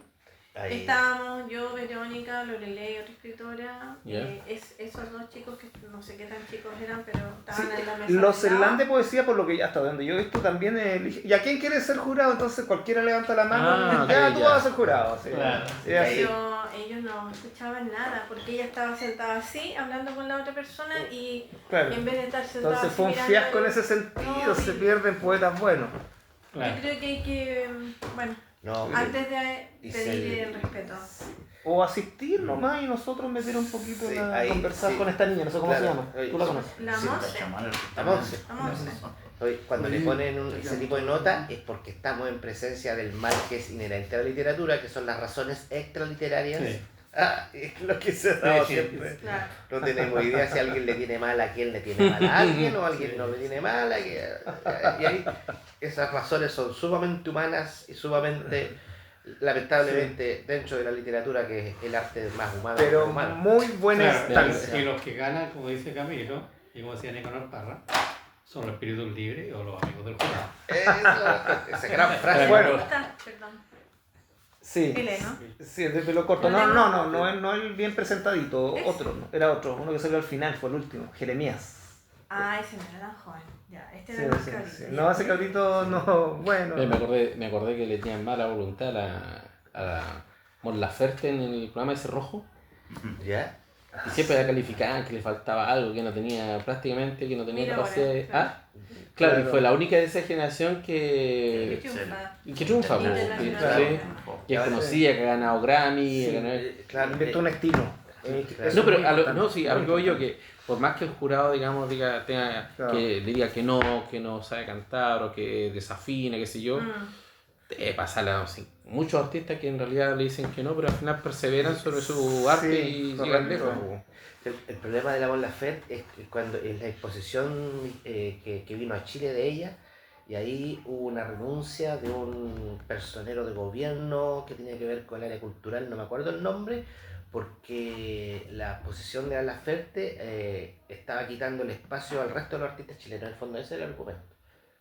Ahí. Estábamos yo, Verónica, Lorelei, otra escritora, Ya. esos dos chicos que no sé qué tan chicos eran, pero Sí, estaban en la mesa. los al lado. slam de poesía, por lo que hasta donde yo he visto, también elige. ¿Y a quién quiere ser jurado? Entonces cualquiera levanta la mano Ah, y ya ok, tú ya. vas a ser jurado. Sí. Claro. Sí, así. Pero ellos no escuchaban nada, porque ella estaba sentada así, hablando con la otra persona, y Claro. en vez de estar sentada Entonces así fue un mirando fiasco en el- ese sentido, No, se y- pierden poetas buenos. Claro. Yo creo que hay que, bueno, No, antes de y pedir se- el respeto. O asistir nomás y nosotros meter un poquito Sí, a ahí, conversar sí. con esta niña, no sé cómo Claro, se llama. ahí, Tú la sí. conoces. La Sí, Monse. La Monse. La Monse. Oye, cuando le ponen ese tipo de nota es porque estamos en presencia del mal que es inherente a la literatura, que son las razones extraliterarias. Sí. Ah, es lo que se ha dado Sí, siempre. Claro. No tenemos idea si alguien le tiene mal a quién le tiene mal a alguien o alguien no le tiene mal a quién. Y ahí esas razones son sumamente humanas y sumamente, lamentablemente, dentro de la literatura, que es el arte más humano. Pero humano. muy buena Claro, instancia. y los que ganan, como dice Camilo, y como decía Nicanor Parra, son los espíritus libres o los amigos del jurado. Esa gran frase. Bueno. ¿Cómo está? Perdón. Sí. Chileno. Sí, de pelo corto. No el bien presentadito, ¿Es? otro, no, era otro, uno que salió al final, fue el último, Jeremías. Ah, ese no era tan joven. Ya, este Sí, era más sí, cabrito, sí. ya. No, ese cabrito no, bueno. Me acordé que le tenían mala voluntad a la Mon Laferte en el programa ese rojo. ¿Ya? Y siempre la calificaban que le faltaba algo, que no tenía prácticamente, que no tenía Mira capacidad ahora, de... claro. Ah, claro, Claro. y fue la única de esa generación Qué que triunfa. triunfa, po, Internacional. sí, que es conocida, que ha ganado Grammy, Sí. ha ganado- Claro, Inventó un estilo. Eso No, es pero muy a lo, importante. no, sí, a lo que voy yo, que por más que el jurado, digamos, tenga, Claro. que diga que no sabe cantar o que desafina, qué sé yo, Mm. pasa muchos artistas que en realidad le dicen que no, pero al final perseveran sobre su arte Sí, y correcto. llegan lejos. po. el problema de la Mon Laferte es que cuando en la exposición que vino a Chile de ella, y ahí hubo una renuncia de un personero de gobierno que tenía que ver con el área cultural, no me acuerdo el nombre, porque la exposición de la Laferte estaba quitando el espacio al resto de los artistas chilenos. En el fondo ese era el argumento.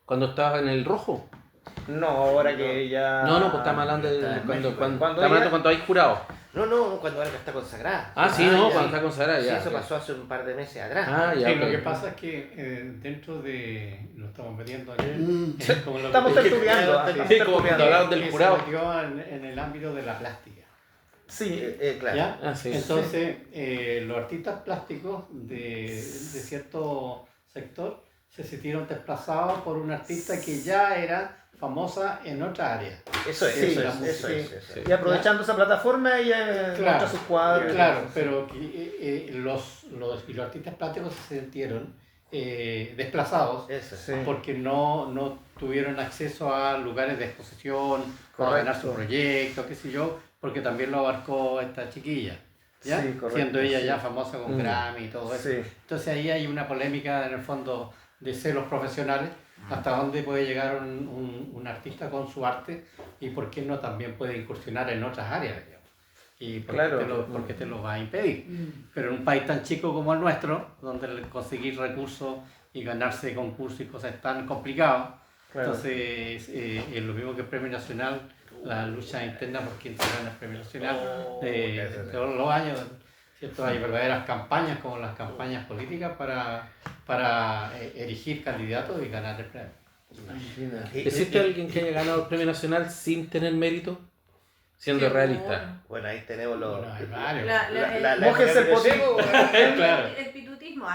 Cuando estaba en el rojo. No, ahora que ella. No, pues estamos hablando de está en cuando, México. cuando, Cuando estamos hablando ella- cuando hay jurado. No, cuando algo está consagrada. Ah, sí, no, ya. cuando está consagrada Sí, ya. eso pasó hace un par de meses atrás. Ah, ya. Sí, ok. lo que pasa es que dentro de. Lo estamos metiendo aquí. Como lo Estamos que- tertuliando. Sí, estamos como tertuliando. cuando hablaban del que jurado. se metió en el ámbito de la plástica. Sí, Claro. ¿Ya? Ah, sí. Entonces, los artistas plásticos de cierto sector se sintieron desplazados por una artista que ya era famosa en otra área. Eso es, Sí, eso la es, música, eso sí. es, eso es. y aprovechando esa plataforma, ella Claro. muestra sus cuadros. Claro, pero que, los artistas plásticos se sintieron desplazados Eso es. Sí. porque no tuvieron acceso a lugares de exposición, a Correcto. ganar su proyecto, qué sé yo, porque también lo abarcó esta chiquilla, ¿ya? Sí, correcto, Siendo ella sí. ya famosa con Grammy y todo eso. Sí. Entonces ahí hay una polémica en el fondo de celos profesionales, hasta dónde puede llegar un artista con su arte y por qué no también puede incursionar en otras áreas, digamos. Y por Claro. qué te lo va a impedir. Pero en un país tan chico como el nuestro, donde conseguir recursos y ganarse concursos y cosas tan complicadas. Claro. Entonces, es lo mismo que el Premio Nacional, la lucha interna por quién se gana el Premio Nacional, todos los años, ¿cierto? Hay verdaderas campañas, como las campañas políticas, para erigir candidatos y ganar el premio. ¿Existe alguien que haya ganado el premio nacional sin tener mérito? Siendo Sí, realista. Bueno, ahí tenemos los... Bueno, hay varios. Mójese el potito. Claro. El pitutismo.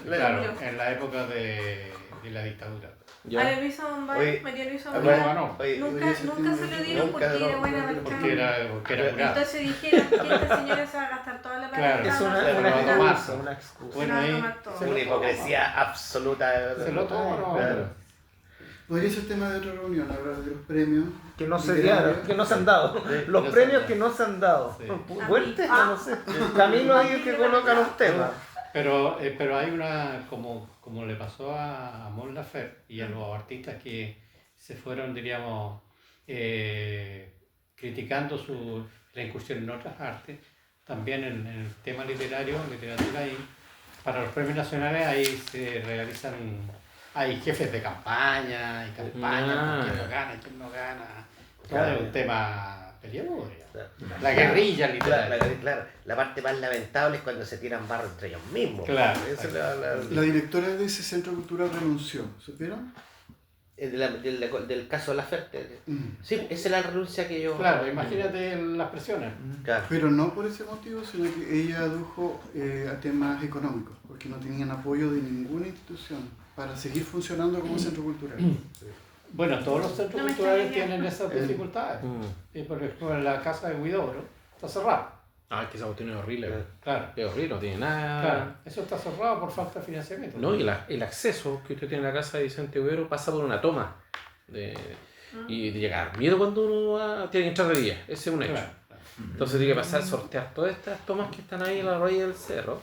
Claro, en la época de la dictadura. Ya. A Luis Bombay, Oye, María Luisa Bueno, Bombay. ganó. Nunca se lo dieron porque era buena Porque mercado. era curada. Entonces dijeron que esta señora se va a gastar toda la Claro. plata. Es Pero una lo excusa, tomaste. una excusa. Bueno, ahí Una hipocresía absoluta. se lo tomó, Claro. Podría ser tema de otra reunión, hablar de los premios. Que no se literarios. dieron, que no se han dado. Los no se premios han que no se han dado. Sí. Buen tema, no sé. Camilo ahí que coloca los temas. Pero hay una, como le pasó a Mon Laferte y a los artistas que se fueron, diríamos, criticando la incursión en otras artes, también en el tema literatura, y para los premios nacionales ahí se realizan, hay jefes de campaña, y campañas, quién no gana, quién no gana, todo es un tema peleagudo. La guerrilla literaria. Claro, la parte más lamentable es cuando se tiran barro entre ellos mismos. Claro. Esa es La directora de ese centro cultural renunció, ¿supieron? del caso de la Ferte. Sí, esa es la renuncia que yo... Claro, imagínate las presiones. Claro. Pero no por ese motivo, sino que ella adujo a temas económicos, porque no tenían apoyo de ninguna institución para seguir funcionando como centro cultural. Bueno, todos los centros No me culturales extrañaría. tienen esas dificultades. Por ejemplo, en la casa de Huidobro está cerrada. Ah, es que esa cuestión es horrible. Claro. Es horrible, no tiene nada. Claro, eso está cerrado por falta de financiamiento. No, y el acceso que usted tiene a la casa de Vicente Huidobro pasa por una toma. Y de llegar miedo cuando uno tiene que entrar de día. Ese es un hecho. Claro. Entonces tiene que pasar, sortear todas estas tomas que están ahí en la orilla del cerro.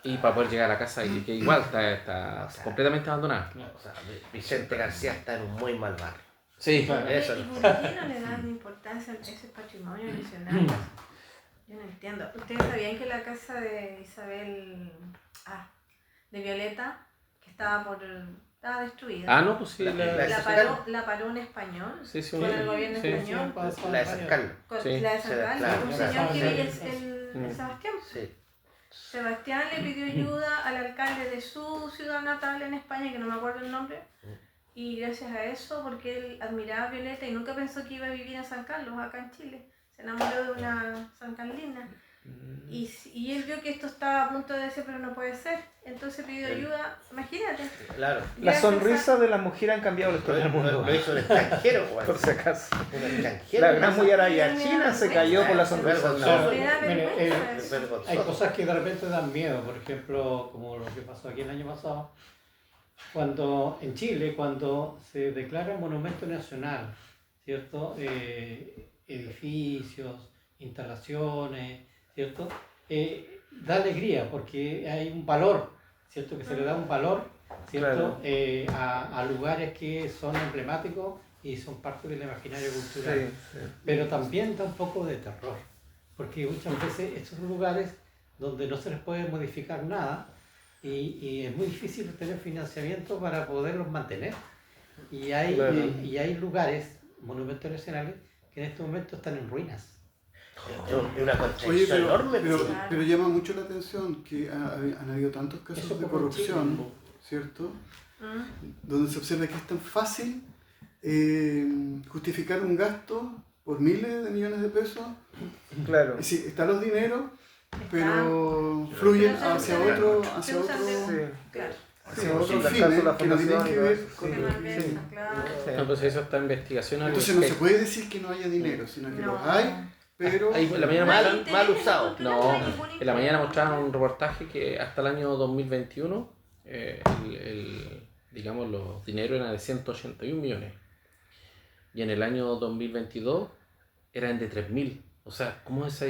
Y para poder llegar a la casa, y que igual está completamente abandonada. O sea, Vicente García está en un muy mal barrio. Sí, Claro. eso. ¿Y por qué no le dan importancia a ese patrimonio nacional? Yo no entiendo. ¿Ustedes sabían que la casa de Isabel, de Violeta, que estaba destruida? Ah, no, pues sí. La paró un español, Sí, sí, con el gobierno sí. español, La de San Carlos. con Sí. la de San Carlos, Claro, un claro. señor que es Sí. el Sebastián. Sí. Sebastián le pidió ayuda al alcalde de su ciudad natal en España, que no me acuerdo el nombre, y gracias a eso, porque él admiraba a Violeta y nunca pensó que iba a vivir en San Carlos, acá en Chile. Se enamoró de una sancarlina. Y él vio que esto estaba a punto de decir, pero no puede ser. Entonces pidió ayuda, imagínate. Claro. Las Gracias sonrisas de las mujeres han cambiado la historia del mundo. Lo hizo un extranjero, güey. Por si acaso. Un extranjero. La gran muralla china se cayó por la sonrisa. Vergonzoso. Le da Mire, vergüenza eso. Vergonzoso. Hay cosas que de repente dan miedo, por ejemplo, como lo que pasó aquí el año pasado, en Chile, cuando se declara monumento nacional, ¿cierto? Edificios, instalaciones, ¿cierto? Da alegría porque hay un valor, ¿cierto? Que se le da un valor, ¿cierto? A lugares que son emblemáticos y son parte del imaginario cultural. Sí. Pero también da un poco de terror, porque muchas veces estos son lugares donde no se les puede modificar nada y es muy difícil tener financiamiento para poderlos mantener. Y hay lugares, monumentos nacionales, que en este momento están en ruinas. Es una Oye, contradicción enorme. pero llama mucho la atención que han habido tantos casos Eso de como en Chile, corrupción, ¿no? ¿cierto? Mm. Donde se observa que es tan fácil justificar un gasto por miles de millones de pesos. Claro. Y sí, están los dineros, pero fluyen Pero hacia se usan otro, se usan de- Sí. Claro. hacia otros Sí, fines la que no tienen que ver fundación, con Que sí. no lo alcanza, claro. Entonces eso está en investigación. al Entonces no se respecto. puede decir que no haya dinero, sino que No. los hay, pero Ahí en la mañana No hay Mal interés usado. cultural, No, hay ningún en la mañana interés. mostraban un reportaje que hasta el año 2021 digamos, los dineros eran de 181 millones y en el año 2022 eran de 3.000 O sea, ¿cómo ese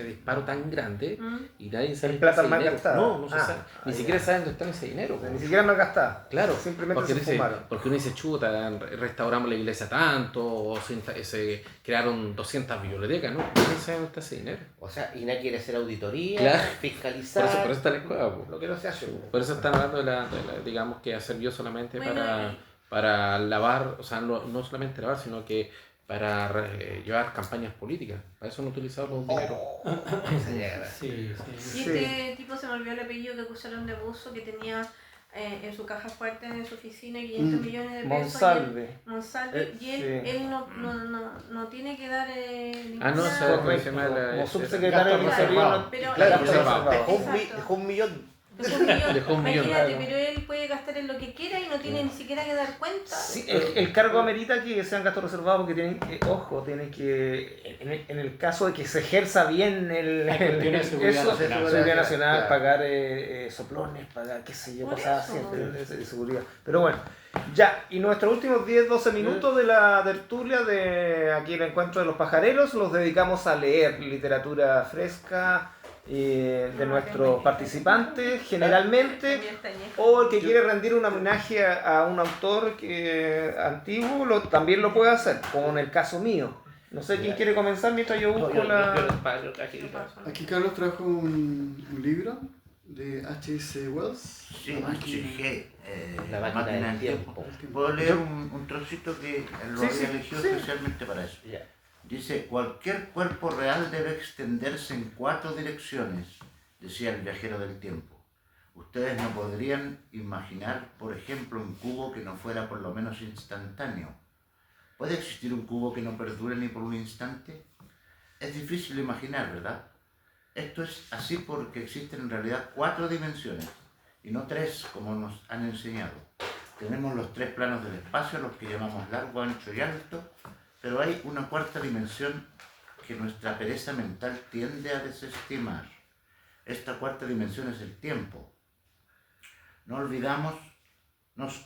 disparo tan grande y nadie sabe El plata ese mal dinero? gastada. No se sabe. Ni ya. siquiera saben dónde está ese dinero. Ni siquiera no gastaba. Claro, Simplemente porque, se fumaron. porque uno dice, chuta, restauramos la iglesia tanto, o se crearon 200 bibliotecas, ¿no? Nadie sabe dónde está ese dinero. O sea, y nadie quiere hacer auditoría, Claro. fiscalizar. Por eso está la escuela, po. Lo que no se hace. Por eso están hablando digamos que servió solamente Bueno, para lavar, o sea, no solamente lavar, sino que para llevar campañas políticas. Para eso han utilizado los dineros. Sí, Y sí. este tipo se me olvidó el apellido que acusaron de abuso, que tenía en su caja fuerte en su oficina 500 millones de pesos. Monsalve. Monsalve, y él no tiene que dar Ah, no, ninguna- ¿sabes cómo se Correcto. llama la- Como subsecretario de Gasto Interior. reservado. Pero Claro, él- reservado. dejó un millón. Dejó un millón. Imagínate, Claro. pero él puede gastar en lo que quiera y no tiene ni siquiera que dar cuenta. Sí, el cargo amerita que sean gastos reservados porque tienen que, ojo, tienen que, en el caso de que se ejerza bien Hay cuestiones de seguridad eso, nacional. seguridad nacional, Claro. pagar soplones, pagar qué sé yo, Por cosas eso. así de seguridad. Pero bueno, ya, y nuestros últimos 10-12 minutos de la tertulia de aquí el encuentro de los pajareros los dedicamos a leer literatura fresca de nuestros participantes, generalmente. O el que quiere rendir un homenaje a un autor antiguo, también lo puede hacer, como en el caso mío. No sé quién quiere comenzar mientras yo busco Aquí Carlos trajo un libro de H.S. Wells. Sí, HG, La máquina del tiempo. Puedo leer un trocito que lo había Sí, elegido sí. especialmente para eso. Ya. Dice, cualquier cuerpo real debe extenderse en 4 direcciones, decía el viajero del tiempo. Ustedes no podrían imaginar, por ejemplo, un cubo que no fuera por lo menos instantáneo. ¿Puede existir un cubo que no perdure ni por un instante? Es difícil imaginar, ¿verdad? Esto es así porque existen en realidad 4 dimensiones, y no 3 como nos han enseñado. Tenemos los 3 planos del espacio, los que llamamos largo, ancho y alto, pero hay una 4ª dimensión que nuestra pereza mental tiende a desestimar. Esta 4ª dimensión es el tiempo. Nos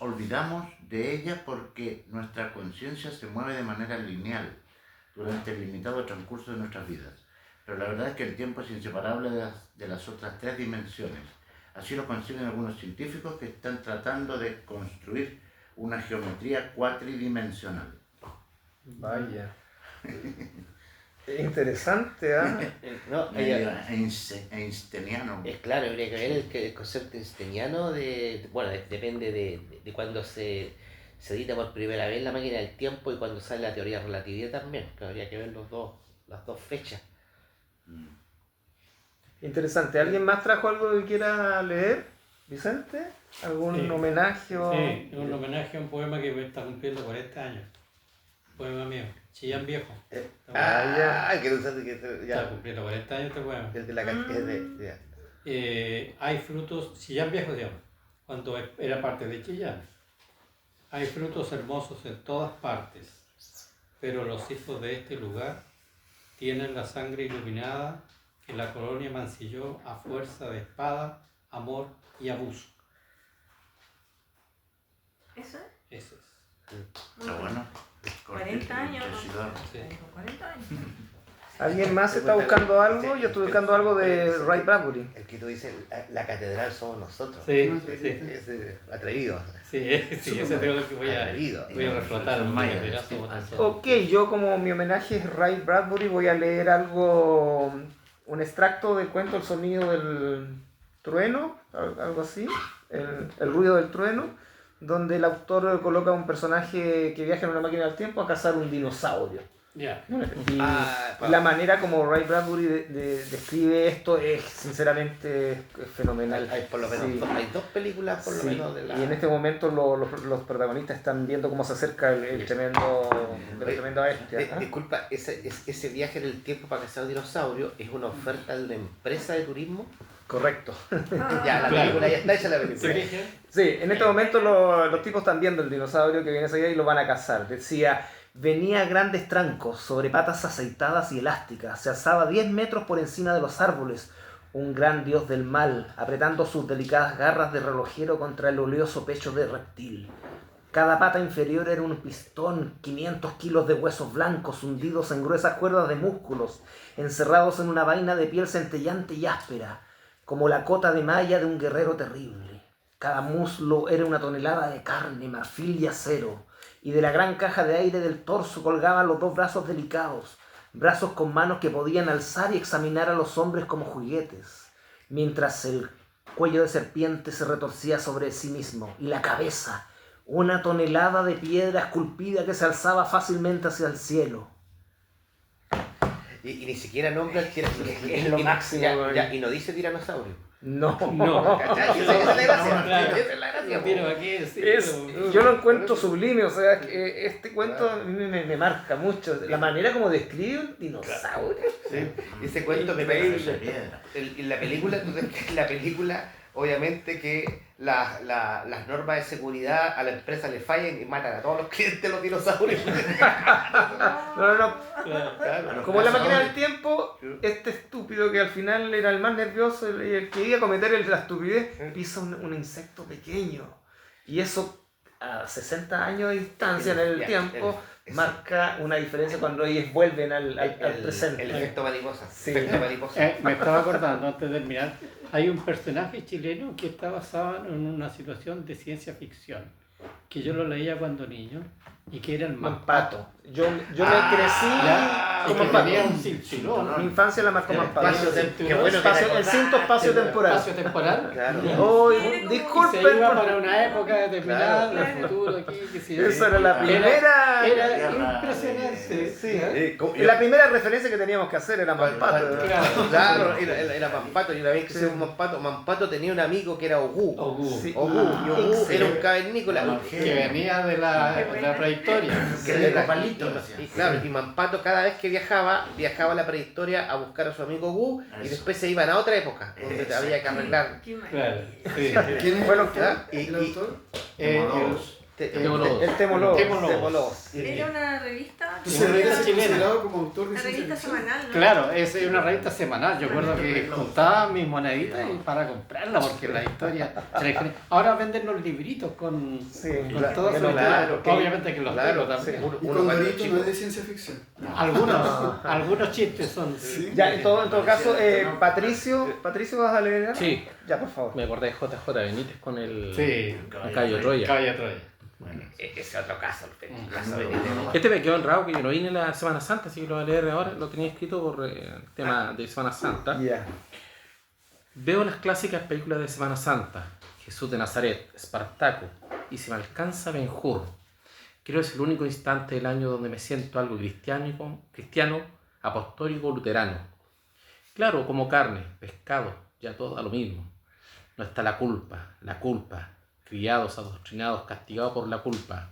olvidamos de ella porque nuestra conciencia se mueve de manera lineal durante el limitado transcurso de nuestras vidas. Pero la verdad es que el tiempo es inseparable de las otras 3 dimensiones. Así lo conciben algunos científicos que están tratando de construir una geometría cuatridimensional. Vaya. Interesante, ¿ah? No, Medio einsteiniano. es claro, habría que ver el concepto einsteiniano depende de cuando se edita por primera vez La máquina del tiempo y cuando sale la teoría de relatividad también, que habría que ver las dos fechas. Interesante. ¿Alguien más trajo algo que quiera leer? ¿Vicente? ¿Algún Sí. homenaje? O... Sí, es un homenaje a un poema que está cumpliendo 40 años. Poema mío, Chillán Viejo. Que no sé que Está ya. cumpliendo 40 años este poema. Es de la Hay frutos, Chillán Viejo se llama, cuando era parte de Chillán. Hay frutos hermosos en todas partes, pero los hijos de este lugar tienen la sangre iluminada que la colonia mancilló a fuerza de espada, amor y abuso. ¿Eso es? Ese es. Está bueno. 40 años. Inquisidor. Sí. 40 años. ¿Alguien más está buscando algo? Yo estoy buscando algo de Ray Bradbury. El que tú dices, la catedral somos nosotros. Sí, sí, Es atrevido. sí, ese tengo que voy a reflotar un Maya, pedazo sí. nosotros. Ok, yo como mi homenaje es Ray Bradbury voy a leer algo, un extracto del cuento El sonido del trueno, algo así, el ruido del trueno, donde el autor coloca un personaje que viaja en una máquina del tiempo a cazar un dinosaurio. Ya. Y la manera como Ray Bradbury describe esto es sinceramente fenomenal. Hay por lo menos Sí. hay 2 películas por lo Sí, menos de la... y en este momento los protagonistas están viendo cómo se acerca el tremenda bestia. ¿Ah? Disculpa, ese viaje en el tiempo para cazar dinosaurio es una oferta de una empresa de turismo. Correcto. Ya, la película ya está hecha la película. Sí, en este momento los tipos están viendo el dinosaurio que viene hacia allá y lo van a cazar. Decía, venía a grandes trancos, sobre patas aceitadas y elásticas, se alzaba 10 metros por encima de los árboles, un gran dios del mal, apretando sus delicadas garras de relojero contra el oleoso pecho de reptil. Cada pata inferior era un pistón, 500 kilos de huesos blancos hundidos en gruesas cuerdas de músculos, encerrados en una vaina de piel centellante y áspera, como la cota de malla de un guerrero terrible. Cada muslo era una tonelada de carne, marfil y acero, y de la gran caja de aire del torso colgaban los 2 brazos delicados, brazos con manos que podían alzar y examinar a los hombres como juguetes, mientras el cuello de serpiente se retorcía sobre sí mismo, y la cabeza, una tonelada de piedra esculpida que se alzaba fácilmente hacia el cielo. Y ni siquiera nombra el Es lo máximo, güey. y no dice tiranosaurio. No, ¿Cachai? Esa es la gracia. Claro. Esa es la gracia. No tiene aquí decirlo. yo lo encuentro sublime, o sea, que este cuento a mí me marca mucho. La manera como describe un dinosaurio. Sí. Ese cuento me Pedazo parece. de piedra. En la película, obviamente que las normas de seguridad a la empresa le fallan y matan a todos los clientes de los dinosaurios. No. Claro. Como en la máquina del tiempo, este estúpido que al final era el más nervioso y el que iba a cometer la estupidez, pisa un insecto pequeño. Y eso, a 60 años de distancia en el tiempo, marca una diferencia cuando ellos vuelven al presente. El efecto mariposa. Sí. Efecto mariposa. Me estaba acordando antes de terminar, hay un personaje chileno que está basado en una situación de ciencia ficción, que yo lo leía cuando niño, y que era el Mampato. Yo me crecí Y como que Mampato. tenía un cinturón. Mi infancia la marcó Mampato. Qué bueno que te El cinto espacio temporal. Espacio temporal. Claro. Oh, Y se disculpen, iba para una época determinada, Claro. del futuro aquí, que si yo. esa era la primera. Era impresionante. Sí. La primera referencia que teníamos que hacer era Mampato. Claro, era Mampato. Y una vez que se Mampato tenía un amigo que era Ogú. Ogú, Sí. Ogú. Y Ogú era un cavernícola. que venía de la prehistoria. Que de copalito lo Y hacía. claro, y Mampato cada vez que viajaba a la prehistoria a buscar a su amigo Ogú y después se iban a otra época donde Exacto. había que arreglar. Qué mal. Claro, sí. ¿Quién es Bueno, el autor? el Temoló. Era una revista, Se Una revista es chilena. considerado como autor de una ciencia revista ficción. semanal, ¿no? Claro, es una revista semanal. Yo recuerdo que juntaba mis moneditas y para comprarla porque la historia era genial. Ahora venden los libritos con todas sus claro, obviamente que los tengo sí, también. Y uno con cuando Dorito chico. no es de ciencia ficción. Algunos chistes son. Ya, en todo caso, Patricio, ¿vas a leer algo? Sí, Ya, por favor. me acordé de JJ Benítez con el Sí, Caballo Troya. Caballo Troya. Bueno, Ese otro caso, el caso no, Benítez. Este me quedó honrado que yo no vine la Semana Santa, así que lo voy a leer ahora. Lo tenía escrito por el tema de Semana Santa. Ya. Veo las clásicas películas de Semana Santa, Jesús de Nazaret, Espartaco y si me alcanza Ben-Hur. Creo que es el único instante del año donde me siento algo cristiano, apostólico, luterano. Claro, como carne, pescado, ya todo a lo mismo. No está la culpa, criados, adoctrinados, castigados por la culpa.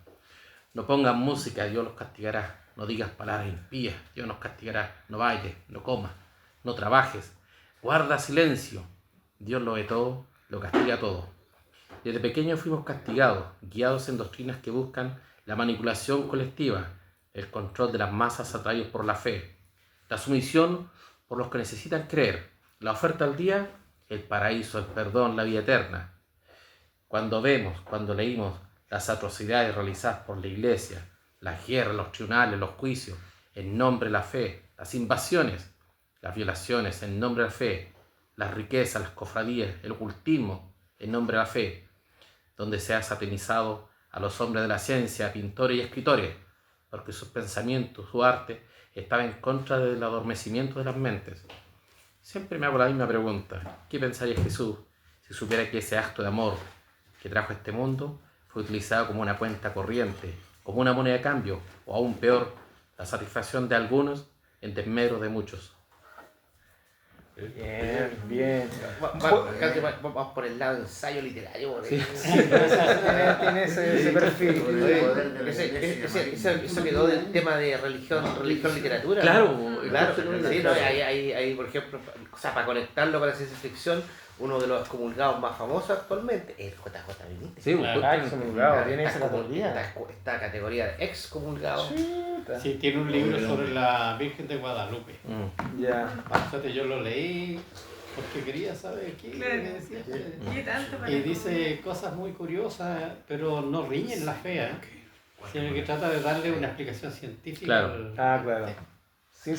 No pongan música, Dios los castigará. No digas palabras impías, Dios nos castigará. No vayas, no comas, no trabajes. Guarda silencio. Dios lo ve todo, lo castiga todo. Desde pequeños fuimos castigados, guiados en doctrinas que buscan la manipulación colectiva, el control de las masas atraídos por la fe, la sumisión por los que necesitan creer, la oferta al día, el paraíso, el perdón, la vida eterna. Cuando leímos las atrocidades realizadas por la iglesia, las guerras, los tribunales, los juicios, en nombre de la fe, las invasiones, las violaciones en nombre de la fe, las riquezas, las cofradías, el ocultismo en nombre de la fe, donde se ha satanizado a los hombres de la ciencia, pintores y escritores, porque sus pensamientos, su arte, estaba en contra del adormecimiento de las mentes. Siempre me hago la misma pregunta: ¿qué pensaría Jesús si supiera que ese acto de amor que trajo a este mundo fue utilizado como una cuenta corriente, como una moneda de cambio, o aún peor, la satisfacción de algunos en desmedro de muchos? Bien. Vamos por el lado de ensayo literario. Tiene ese perfil. Eso quedó del tema de religión, literatura. Claro, Claro, sí, no, hay, por ejemplo, o sea, para conectarlo con la ciencia ficción, uno de los excomulgados más famosos actualmente es JJ Benítez. Sí, Tiene esa categoría. Esta categoría de excomulgado. Sí, tiene un libro sobre la Virgen de Guadalupe. Ya. Entonces yo lo leí porque quería saber qué Claro. me decía. ¿Qué tanto para Y dice cosas muy curiosas, pero no riñen la fe, sino que trata de darle una explicación científica. Claro. Claro. Sin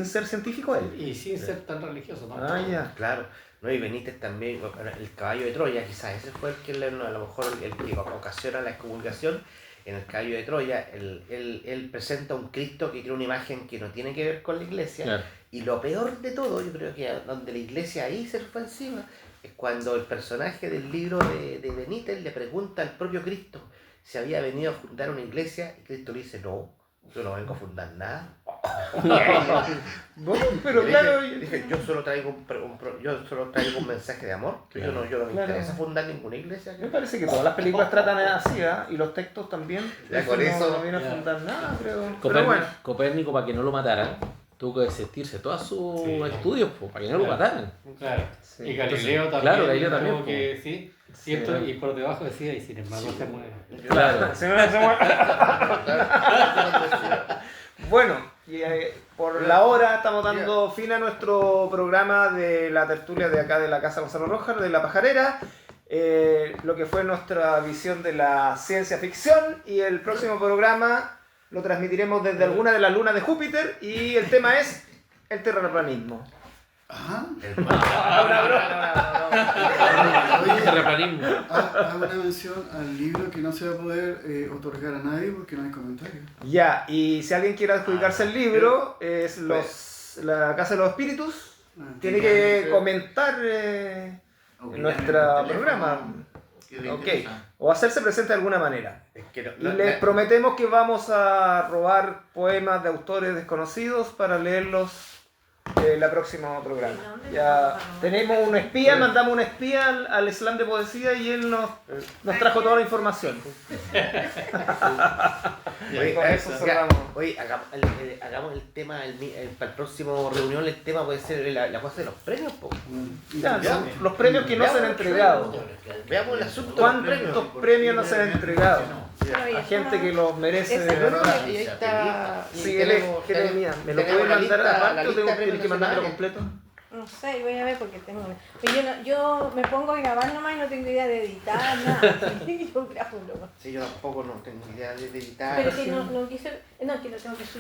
ser científico él. Y sin ser tan religioso, ¿no? Ah, ya. Claro, ¿no? Y Benítez también, el caballo de Troya, quizás ese fue el que a lo mejor el que ocasiona la excomulgación. En el caballo de Troya, él presenta un Cristo que tiene una imagen que no tiene que ver con la iglesia. Claro. Y lo peor de todo, yo creo que donde la iglesia ahí se fue encima, es cuando el personaje del libro de Benítez le pregunta al propio Cristo si había venido a fundar una iglesia, y Cristo le dice, no, yo no vengo a fundar nada. No, pero Le claro. dije, yo solo traigo un mensaje de amor, yo no me Claro. interesa fundar ninguna iglesia. Me parece que todas las películas tratan así, ¿ah? Y los textos también. Ya, con eso, no viene a ya. fundar nada, creo. Pero bueno. Copérnico, para que no lo mataran, tuvo que desistirse todos sus Sí. estudios, pues, para que no lo Claro. mataran. Claro. Sí. Y Galileo Entonces, también. claro, Galileo tuvo también, que, sí. Sí, Y, esto, claro. y por debajo decía, y sin embargo se muere. Claro. Bueno, y, por la hora estamos dando fin a nuestro programa de la tertulia de acá de la Casa Gonzalo Rojas, de La Pajarera, lo que fue nuestra visión de la ciencia ficción, y el próximo programa lo transmitiremos desde alguna de las lunas de Júpiter y el tema es el terraplanismo. Ajá. Terraplanismo. Hago una mención al libro que no se va a poder otorgar a nadie porque no hay comentarios. Ya, y si alguien quiere adjudicarse el libro, es la Casa de los Espíritus, tiene que comentar en nuestro programa. Ok, o hacerse presente de alguna manera. Es que Y les prometemos que vamos a robar poemas de autores desconocidos para leerlos en el próximo programa. ¿Y dónde Ya lo vamos a robar? tenemos un espía, mandamos un espía al slam de poesía y él nos trajo toda la información. Oye, con eso ya, cerramos. oye, hagamos el tema, para el próximo reunión, el tema puede ser la cosa de los premios, po. Ya, los premios que no se han entregado. Veamos el asunto de los ¿Cuántos premios no se han entregado? Pero A gente que los merece de Ese, verdad. y ahí está. y Sí, él es Jeremías. ¿Me lo tenemos puede la mandar lista- aparte la o lista tengo de premios que mandármelo nacionales? completo? No sé, voy a ver porque tengo una. Pues yo me pongo a grabar nomás y no tengo idea de editar, nada. Yo grabo nomás. Sí, yo tampoco no tengo idea de editar. Pero que no quise. No, que lo tengo que subir.